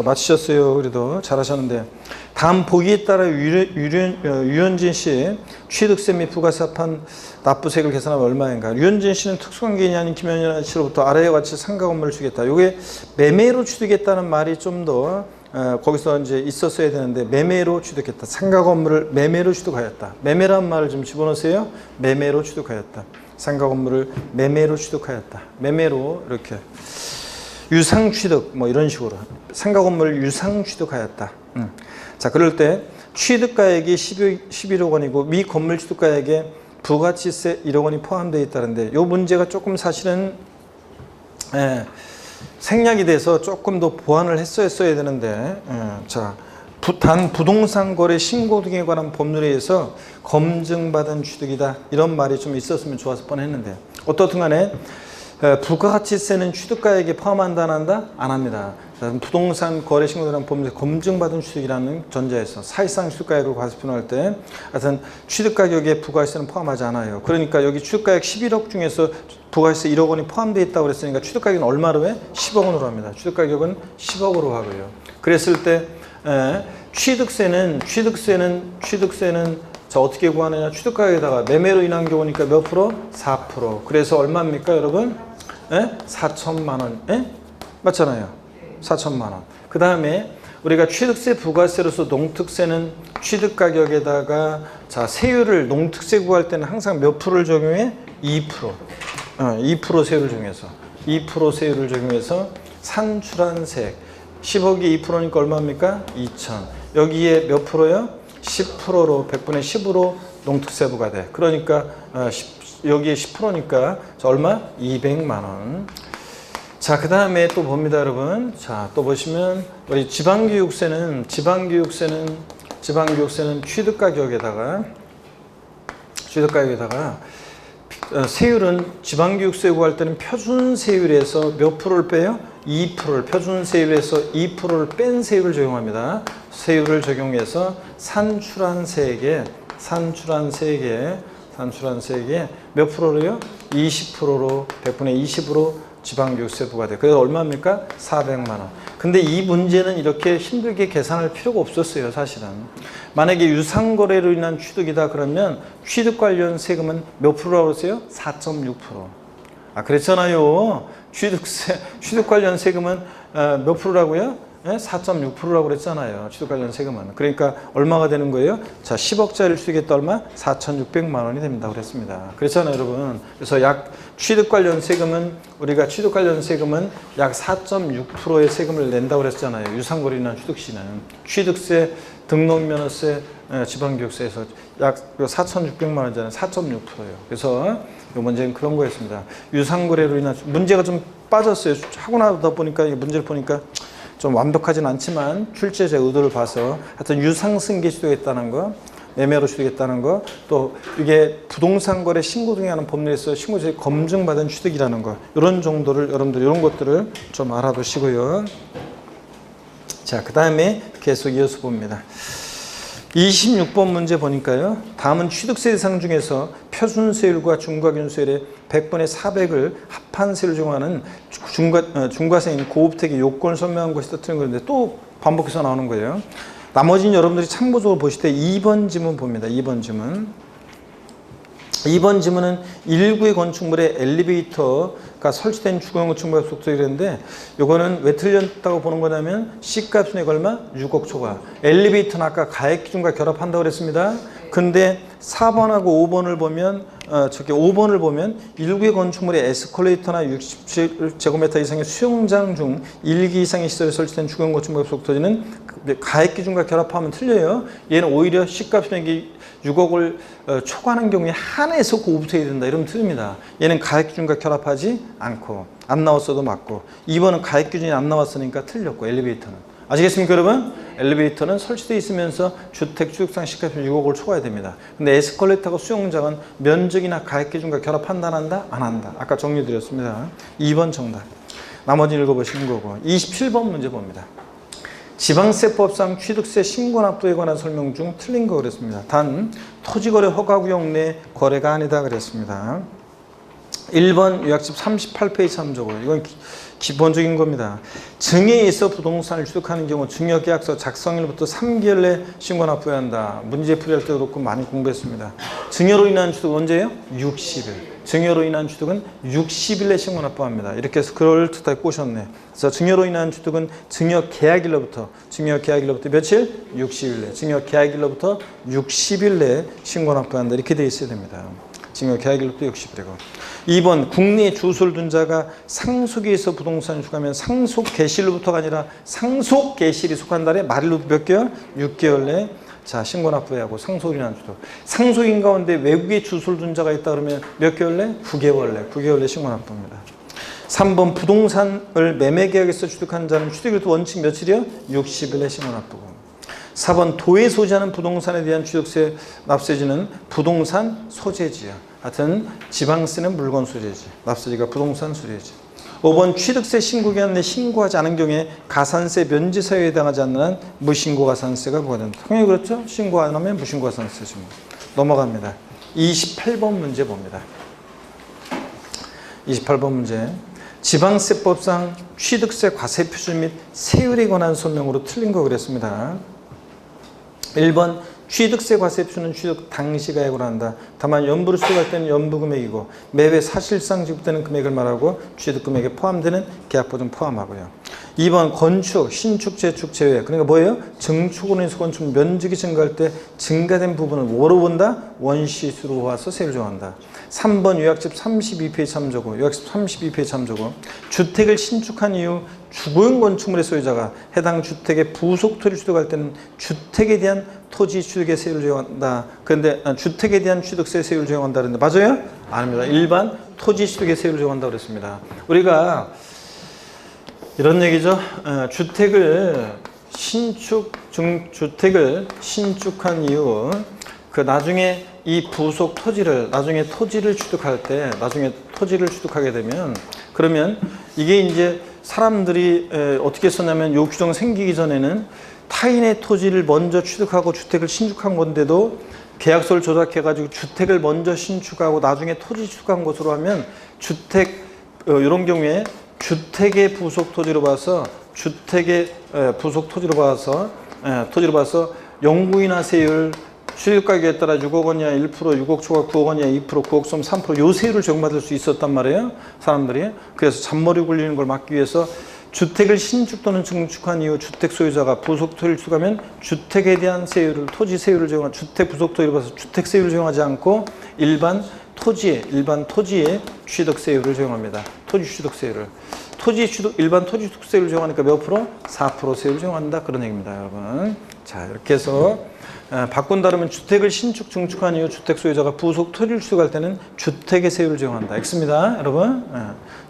맞히셨어요. 그래도 잘하셨는데, 다음 보기에 따라 유현진 씨 취득세 및 부가세 합한 납부세액을 계산하면 얼마인가? 유현진 씨는 특수관계인이 아닌 김현현 씨로부터 아래와 같이 상가 건물을 주겠다. 이게 매매로 취득했다는 말이 좀 더 거기서 이제 있었어야 되는데, 매매로 취득했다. 상가 건물을 매매로 취득하였다. 매매란 말을 좀 집어넣으세요. 매매로 취득하였다. 상가 건물을 매매로 취득하였다. 매매로 이렇게 유상 취득 뭐 이런 식으로 상가 건물을 유상 취득하였다. 자, 그럴 때 취득가액이 11억 원이고 미 건물 취득가액에 부가치세 1억 원이 포함되어 있다는데, 이 문제가 조금 사실은 생략이 돼서 조금 더 보완을 했어야 되는데, 자, 단 부동산 거래 신고 등에 관한 법률에 의해서 검증받은 취득이다, 이런 말이 좀 있었으면 좋았을 뻔했는데, 어떻든 간에 부가가치세는 취득가액에 포함한다 안 한다? 안 합니다. 부동산 거래 신고에 관한 법률에 검증받은 취득이라는 전제에서 사실상 취득가액을 과세표현할 때 하여튼 취득가격에 부가세는 포함하지 않아요. 그러니까 여기 취득가액 11억 중에서 부가세 1억 원이 포함되어 있다고 그랬으니까 취득가격은 얼마로 해? 10억 원으로 합니다. 취득가격은 10억으로 하고요. 그랬을 때 취득세는 자, 어떻게 구하느냐? 취득가격에다가 매매로 인한 경우니까 몇 프로? 4%. 그래서 얼마입니까, 여러분? 4천만 원. 맞잖아요. 4천만 원. 그 다음에 우리가 취득세 부가세로서 농특세는 취득가격에다가 자, 세율을 농특세 구할 때는 항상 몇 프로를 적용해? 2%. 2% 세율을 적용해서 2% 세율을 적용해서 산출한 세액 10억이 2%니까 얼마입니까? 2천. 여기에 몇 프로요? 10%로 100분의 10으로 농특세부가 돼. 그러니까 여기에 10%니까 얼마? 200만 원. 자, 그 다음에 또 봅니다, 여러분. 자, 또 보시면 우리 지방교육세는 취득가격에다가 세율은 지방교육세 구할 때는 표준세율에서 몇 프로를 빼요? 2%를 표준세율에서 2%를 뺀 세율을 적용합니다. 세율을 적용해서 산출한 세액에 몇 프로로요? 20%로 100분의 20으로 지방교육세 부과돼. 그래서 얼마입니까? 400만 원. 근데 이 문제는 이렇게 힘들게 계산할 필요가 없었어요, 사실은. 만약에 유상거래로 인한 취득이다 그러면 취득 관련 세금은 몇 프로라고 했어요? 4.6%. 그랬잖아요. 취득 관련 세금은 몇 프로라고요? 4.6%라고 그랬잖아요. 취득 관련 세금은. 그러니까 얼마가 되는 거예요? 자, 10억짜리를 취득했다 얼마? 4,600만 원이 됩니다. 그랬습니다. 그렇잖아요, 여러분. 그래서 취득 관련 세금은 약 4.6%의 세금을 낸다고 그랬잖아요. 유상거래로 인한 취득 시는. 취득세, 등록면허세, 지방교육세에서 약 4,600만 원이잖아요. 4.6%예요. 그래서 이 문제는 그런 거였습니다. 유상거래로 인한 문제가 좀 빠졌어요. 하고 나다 보니까 문제를 보니까 좀 완벽하진 않지만 출제자의 의도를 봐서 하여튼 유상승계 취득했다는 거, 매매로 취득했다는 거, 또 이게 부동산 거래 신고 등에 하는 법률에서 신고제에 검증받은 취득이라는 거, 이런 정도를 여러분들 이런 것들을 좀 알아두시고요. 자, 그 다음에 계속 이어서 봅니다. 26번 문제 보니까요. 다음은 취득세 대상 중에서 표준세율과 중과균세율의 100분의 400을 합한 세율을 적용하는 중과세인 고업택의 요건을 설명한 것이 뜻하는 건데 또 반복해서 나오는 거예요. 나머지는 여러분들이 참고적으로 보실 때 2번 지문 봅니다. 2번 지문은 일구의 건축물에 엘리베이터가 설치된 주거용 건축물에 속되는데 이거는 왜 틀렸다고 보는 거냐면 C값 순액 얼마? 6억 초과. 엘리베이터는 아까 가액 기준과 결합한다고 그랬습니다. 근데 4번하고 5번을 보면 저기 5번을 보면 1구의 건축물에 에스컬레이터나 67제곱미터 이상의 수영장 중 1기 이상의 시설에 설치된 주거 건축물의 부속 토지는 가액 기준과 결합하면 틀려요. 얘는 오히려 시가 금액이 6억을 초과하는 경우에 한해서 고부터 해야 된다. 이러면 틀립니다. 얘는 가액 기준과 결합하지 않고 안 나왔어도 맞고 2번은 가액 기준이 안 나왔으니까 틀렸고 엘리베이터는. 아시겠습니까 여러분? 엘리베이터는 설치되어 있으면서 주택 취득상 시가표는 6억을 초과해야 됩니다. 근데 에스컬레이터하고 수영장은 면적이나 가액 기준과 결합 판단한다? 안 한다. 아까 정리드렸습니다. 2번 정답. 나머지 읽어보시는 거고 27번 문제 봅니다. 지방세법상 취득세 신고납부에 관한 설명 중 틀린 거 그랬습니다. 단 토지거래 허가구역 내 거래가 아니다 그랬습니다. 1번 요약집 38페이지 참조고 이건 기본적인 겁니다. 증여에 있어 부동산을 취득하는 경우 증여계약서 작성일부터 3개월 내 신고납부해야 한다. 문제풀이할 때도 그렇고 많이 공부했습니다. 증여로 인한 취득은 언제예요? 60일. 증여로 인한 취득은 60일 내 신고납부합니다. 이렇게 해서 그럴듯하게 꼬셨네. 그래서 증여로 인한 취득은 증여계약일로부터 며칠? 60일 내. 증여계약일로부터 60일 내 신고납부한다. 이렇게 돼 있어야 됩니다. 증여계약일로부터 60일이고 2번 국내에 주소를 둔 자가 상속에 있어 부동산을 취득하면 상속개시일로부터가 아니라 상속개시일이 속한다래 말일로 몇 개월? 6개월 내 자 신고납부해야 하고 상속인한 취득. 상속인 가운데 외국에 주소를 둔 자가 있다 그러면 몇 개월 내? 9개월 내. 9개월 내 신고납부입니다. 3번 부동산을 매매계약에서 취득한 자는 취득일도 원칙 며칠이요? 60일 내 신고납부고 4번 도에 소지하는 부동산에 대한 취득세 납세지는 부동산 소재지야. 하여튼 지방세는 물건 소재지. 납세지가 부동산 소재지. 5번 취득세 신고기간 내 신고하지 않은 경우에 가산세 면제 사유에 해당하지 않는 한 무신고 가산세가 부과된다. 당연히 그렇죠. 신고 안 하면 무신고 가산세죠. 넘어갑니다. 28번 문제 봅니다. 28번 문제. 지방세법상 취득세 과세 표준 및 세율에 관한 설명으로 틀린 거 그랬습니다. 1번 취득세 과세 표준은 취득 당시 가액으로 한다. 다만 연부로 취득할 때는 연부 금액이고 매회 사실상 지급되는 금액을 말하고 취득 금액에 포함되는 계약보증 포함하고요. 2번 건축, 신축, 재축, 제외. 그러니까 뭐예요? 증축으로 인해서 건축 면적이 증가할 때 증가된 부분을 뭐로 본다? 원시수로 봐서 세율 정한다. 3번 요약집 32페이지 참조고 요약집 32페이지 참조고 주택을 신축한 이후 주거용 건축물의 소유자가 해당 주택의 부속 토지를 취득할 때는 주택에 대한 토지 취득의 세율을 적용한다. 그런데 주택에 대한 취득세 세율을 적용한다 그랬는데 맞아요? 아닙니다. 일반 토지 취득의 세율을 적용한다고 그랬습니다. 우리가 이런 얘기죠. 주택을 신축한 이후 그 나중에 이 부속 토지를 나중에 토지를 취득하게 되면 그러면 이게 이제 사람들이 어떻게 썼냐면 요 규정 생기기 전에는 타인의 토지를 먼저 취득하고 주택을 신축한 건데도 계약서를 조작해가지고 주택을 먼저 신축하고 나중에 토지 취득한 것으로 하면 주택 이런 경우에 주택의 부속 토지로 봐서 영구인하 세율 취득 가격에 따라 6억 원이야 1%, 6억 초과 9억 원이야 2%, 9억 som 3% 요 세율을 적용받을 수 있었단 말이에요. 사람들이. 그래서 잔머리 굴리는 걸 막기 위해서 주택을 신축 또는 증축한 이후 주택 소유자가 부속 토지를 취득하면 주택에 대한 세율을 토지 세율을 적용한 주택 부속 토지로 봐서 주택 세율을 적용하지 않고 일반 토지의 취득세율을 적용합니다. 토지 취득세율을. 일반 토지 취득세율을 적용하니까 몇 프로? 4% 세율을 적용한다. 그런 얘기입니다, 여러분. 자, 이렇게 해서 바꾼다 그러면 주택을 신축, 증축한 이후 주택 소유자가 부속 토지를 취득할 때는 주택의 세율을 적용한다. X입니다, 여러분.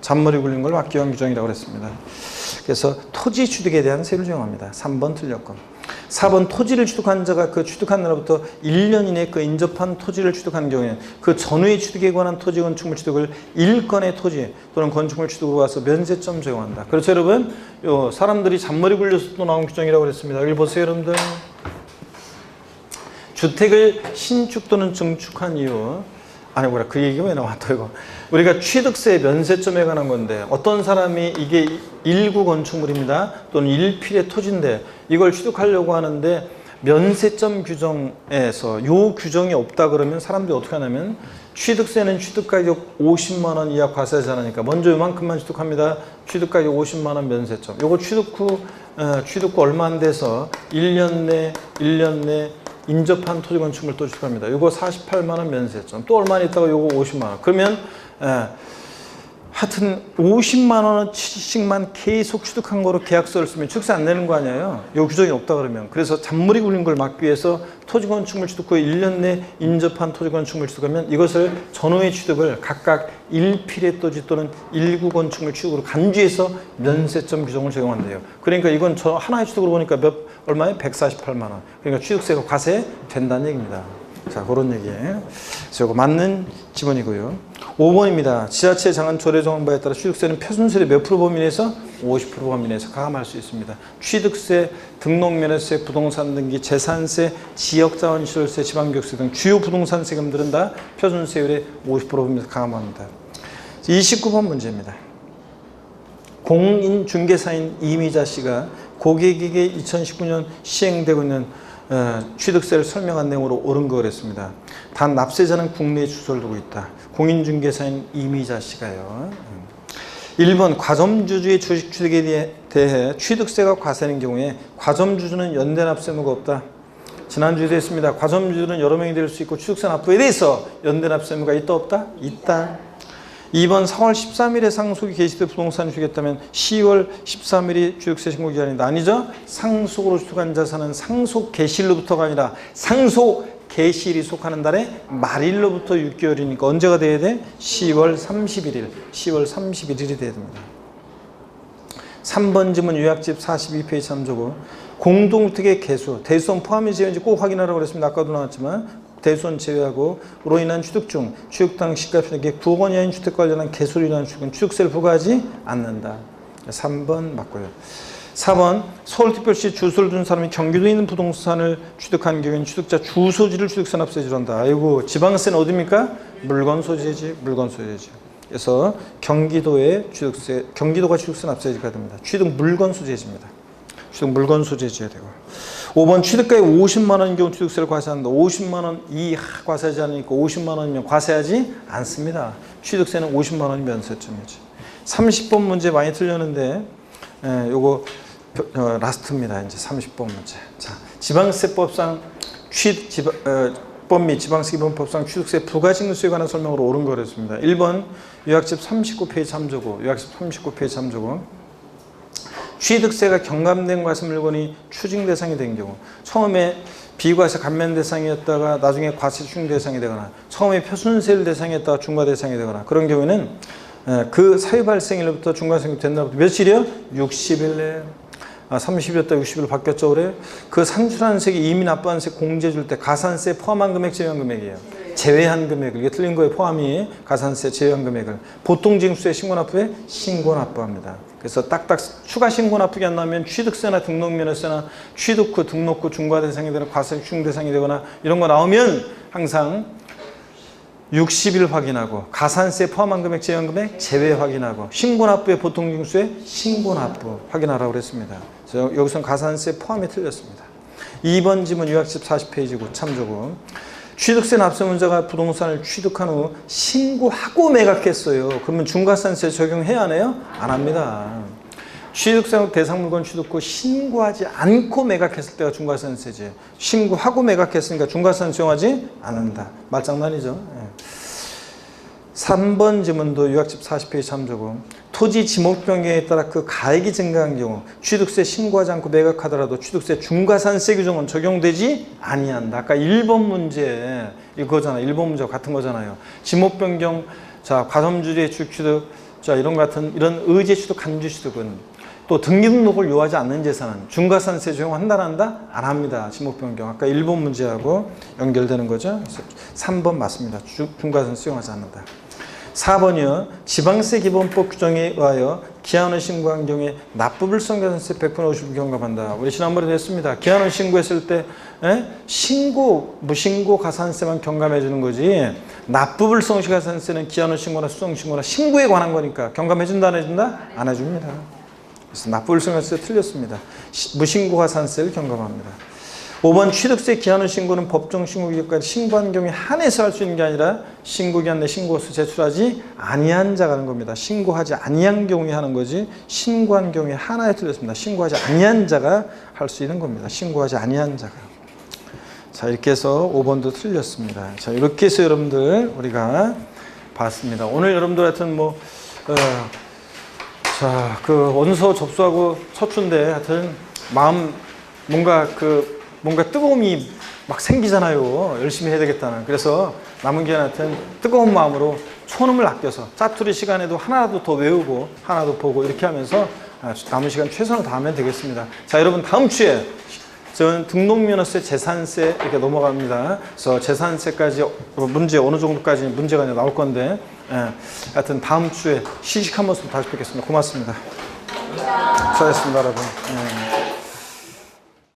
잔머리 굴린 걸 막기 위한 규정이라고 그랬습니다. 그래서 토지 취득에 대한 세율을 적용합니다. 3번 틀렸고. 4번 토지를 취득한 자가 그 취득한 날로부터 1년 이내에 그 인접한 토지를 취득한 경우에 그 전후의 취득에 관한 토지 건축물 취득을 일건의 토지 또는 건축물 취득으로 와서 면세점 적용한다. 그렇죠 여러분? 요 사람들이 잔머리 굴려서 또 나온 규정이라고 그랬습니다. 여기 보세요 여러분들. 주택을 신축 또는 증축한 이후 그 얘기가 왜 나왔다 이거. 우리가 취득세 면세점에 관한 건데 어떤 사람이 이게 1구 건축물입니다. 또는 1필의 토지인데 이걸 취득하려고 하는데 면세점 규정에서 요 규정이 없다 그러면 사람들이 어떻게 하냐면 취득세는 취득가격 50만 원 이하 과세하지 않으니까 먼저 요만큼만 취득합니다. 취득가격 50만 원 면세점. 요거 취득 후 얼마 안 돼서 1년 내 인접한 토지 건축물 또 취득합니다. 이거 48만 원 면세점. 또 얼마 있다가 요거 50만 원. 그러면 하여튼 50만 원어치씩만 계속 취득한 거로 계약서를 쓰면 취득세 안 내는 거 아니에요. 요 규정이 없다 그러면. 그래서 잔물이 굴린 걸 막기 위해서 토지 건축물 취득 후에 1년 내 인접한 토지 건축물 취득하면 이것을 전후의 취득을 각각 1필의 토지 또는 1구 건축물 취득으로 간주해서 면세점 규정을 적용한대요. 그러니까 이건 저 하나의 취득으로 보니까 얼마에? 148만 원. 그러니까 취득세가 과세된다는 얘기입니다. 자, 그런 얘기예요. 그래서 이거 맞는 지문이고요. 5번입니다. 지자체 장안 조례 정한 바에 따라 취득세는 표준세율의 몇 프로 범위 내에서 50% 범위 내에서 가감할 수 있습니다. 취득세, 등록면허세, 부동산 등기, 재산세, 지역자원시설세, 지방교육세 등 주요 부동산 세금들은 다 표준세율의 50% 범위 내에서 가감합니다. 29번 문제입니다. 공인중개사인 이미자 씨가 고객에게 2019년 시행되고 있는 취득세를 설명한 내용으로 옳은 거 그랬습니다. 단 납세자는 국내에 주소를 두고 있다. 공인중개사인 이미자 씨가요. 1번 과점주주의 주식 취득에 대해 취득세가 과세되는 경우에 과점주주는 연대 납세 의무가 없다. 지난주에도 했습니다. 과점주주는 여러 명이 될 수 있고 취득세 납부에 대해서 연대 납세 의무가 있다 없다? 있다. 2번 4월 13일에 상속이 개시돼 부동산을 취득했다면 10월 13일이 취득세 신고 기간이다. 아니죠? 상속으로 취득한 자산은 상속 개시일로부터가 아니라 상속 개시일이 속하는 달의 말일로부터 6개월이니까 언제가 돼야 돼? 10월 31일. 10월 31일이 돼야 됩니다. 3번 지문 요약집 42페이지 참조고 공동주택의 개수, 대수원 포함이 제외인지 꼭 확인하라고 그랬습니다. 아까도 나왔지만 대수원 제외하고 으로 인한 취득 중 취득당 시가표액의 9억 원 이하인 주택 관련한 개수로 인한 취득은 취득세를 부과하지 않는다. 3번 맞고요. 4번 서울특별시 주소를 둔 사람이 경기도에 있는 부동산을 취득한 경우에는 취득자 주소지를 취득세 납세지로 한다. 아이고 지방세는 어디입니까? 물건 소재지, 물건 소재지. 그래서 경기도의 취득세, 경기도가 취득세 납세지가 됩니다. 취득 물건 소재지입니다. 취득 물건 소재지어야 되고. 5번 취득가액 50만 원인 경우 취득세를 과세한다. 50만 원 이하 과세하지 않으니까 50만 원이면 과세하지 않습니다. 취득세는 50만 원이 면세점이지. 30번 문제 많이 틀렸는데 요거 라스트입니다. 이제 30번 문제. 자, 지방세법상 법 및 지방세기본법상 취득세 부가징수에 관한 설명으로 옳은 거랬습니다. 1번 요약집 39페이지 참조고 요약집 39페이지 참조고 취득세가 경감된 과세 물건이 추징 대상이 된 경우 처음에 비과세 감면 대상이었다가 나중에 과세 추징 대상이 되거나 처음에 표준세율 대상이었다가 중과 대상이 되거나 그런 경우에는 그 사유 발생일로부터 중과세율이 된 날부터 며칠이요? 60일 내에 30일이었다 60일 바뀌었죠 올해. 그 산출한 세액이 이미 납부한 세액 공제 줄 때 가산세 포함한 금액 제외한 금액이에요. 제외한 금액을 이게 틀린 거에 포함이 가산세 제외한 금액을 보통징수세 신고 납부에 신고 납부합니다. 그래서 딱딱 추가 신고 납부가 안 나면 취득세나 등록면허세나 취득 후 등록 후 중과 대상이 되거나 과세 추징 대상이 되거나 이런 거 나오면 항상 60일 확인하고 가산세 포함한 금액 제외한 금액 제외 확인하고 신고 납부의 보통징수에 신고 납부 확인하라고 그랬습니다. 그래서 여기서는 가산세 포함이 틀렸습니다. 2번 지문 요약집 40페이지고 참조고 취득세 납세문자가 부동산을 취득한 후 신고하고 매각했어요. 그러면 중과산세 적용해야 하나요? 안 합니다. 취득세 대상 물건 취득 후 신고하지 않고 매각했을 때가 중과산세지. 신고하고 매각했으니까 중과산세 적용하지 않는다. 말장난이죠. 3번 지문도 요약집 40페이지 참조고 토지 지목 변경에 따라 그 가액이 증가한 경우 취득세 신고하지 않고 매각하더라도 취득세 중과산세 규정은 적용되지 아니한다. 아까 1번 문제 이거잖아요. 1번 문제와 같은 거잖아요. 지목 변경, 자 과점주의 주취득, 자 이런 같은 이런 의제 취득, 간주 취득은 또 등기 등록을 요하지 않는 재산은 중과산세 적용한다 안 한다? 안 합니다. 지목 변경. 아까 1번 문제하고 연결되는 거죠. 그래서 3번 맞습니다. 중과산세 적용하지 않는다. 4번이요. 지방세 기본법 규정에 의하여 기한을 신고한 경우에 납부불성가산세 100% 50% 경감한다. 우리 지난번에도 했습니다. 기한을 신고했을 때 신고, 무신고 가산세만 경감해 주는 거지 납부불성가산세는 기한을 신고나 수정신고나 신고에 관한 거니까 경감해 준다 안 해준다? 안 해줍니다. 그래서 납부불성가산세 틀렸습니다. 무신고 가산세를 경감합니다. 5번 취득세 기한의 신고는 법정 신고기간까지 신고한 경우에 한해서 할 수 있는 게 아니라 신고기한 내 신고서 제출하지 아니한 자가 하는 겁니다. 신고하지 아니한 경우에 하는 거지 신고한 경우에 하나에 틀렸습니다. 신고하지 아니한 자가 할 수 있는 겁니다. 신고하지 아니한 자가. 자, 이렇게 해서 5번도 틀렸습니다. 자, 이렇게 해서 여러분들 우리가 봤습니다. 오늘 여러분들 하여튼 뭐 자, 그 원서 접수하고 첫 주인데 하여튼 마음 뭔가 뜨거움이 막 생기잖아요. 열심히 해야 되겠다는. 그래서 남은 기간 하여튼 뜨거운 마음으로 초음을 아껴서 짜투리 시간에도 하나라도 더 외우고 하나도 보고 이렇게 하면서 남은 시간 최선을 다하면 되겠습니다. 자, 여러분 다음 주에 저는 등록면허세, 재산세 이렇게 넘어갑니다. 그래서 재산세까지 문제 어느 정도까지 문제가 나올 건데, 하여튼 다음 주에 시식한 모습 다시 뵙겠습니다. 고맙습니다. 수고하셨습니다, 여러분.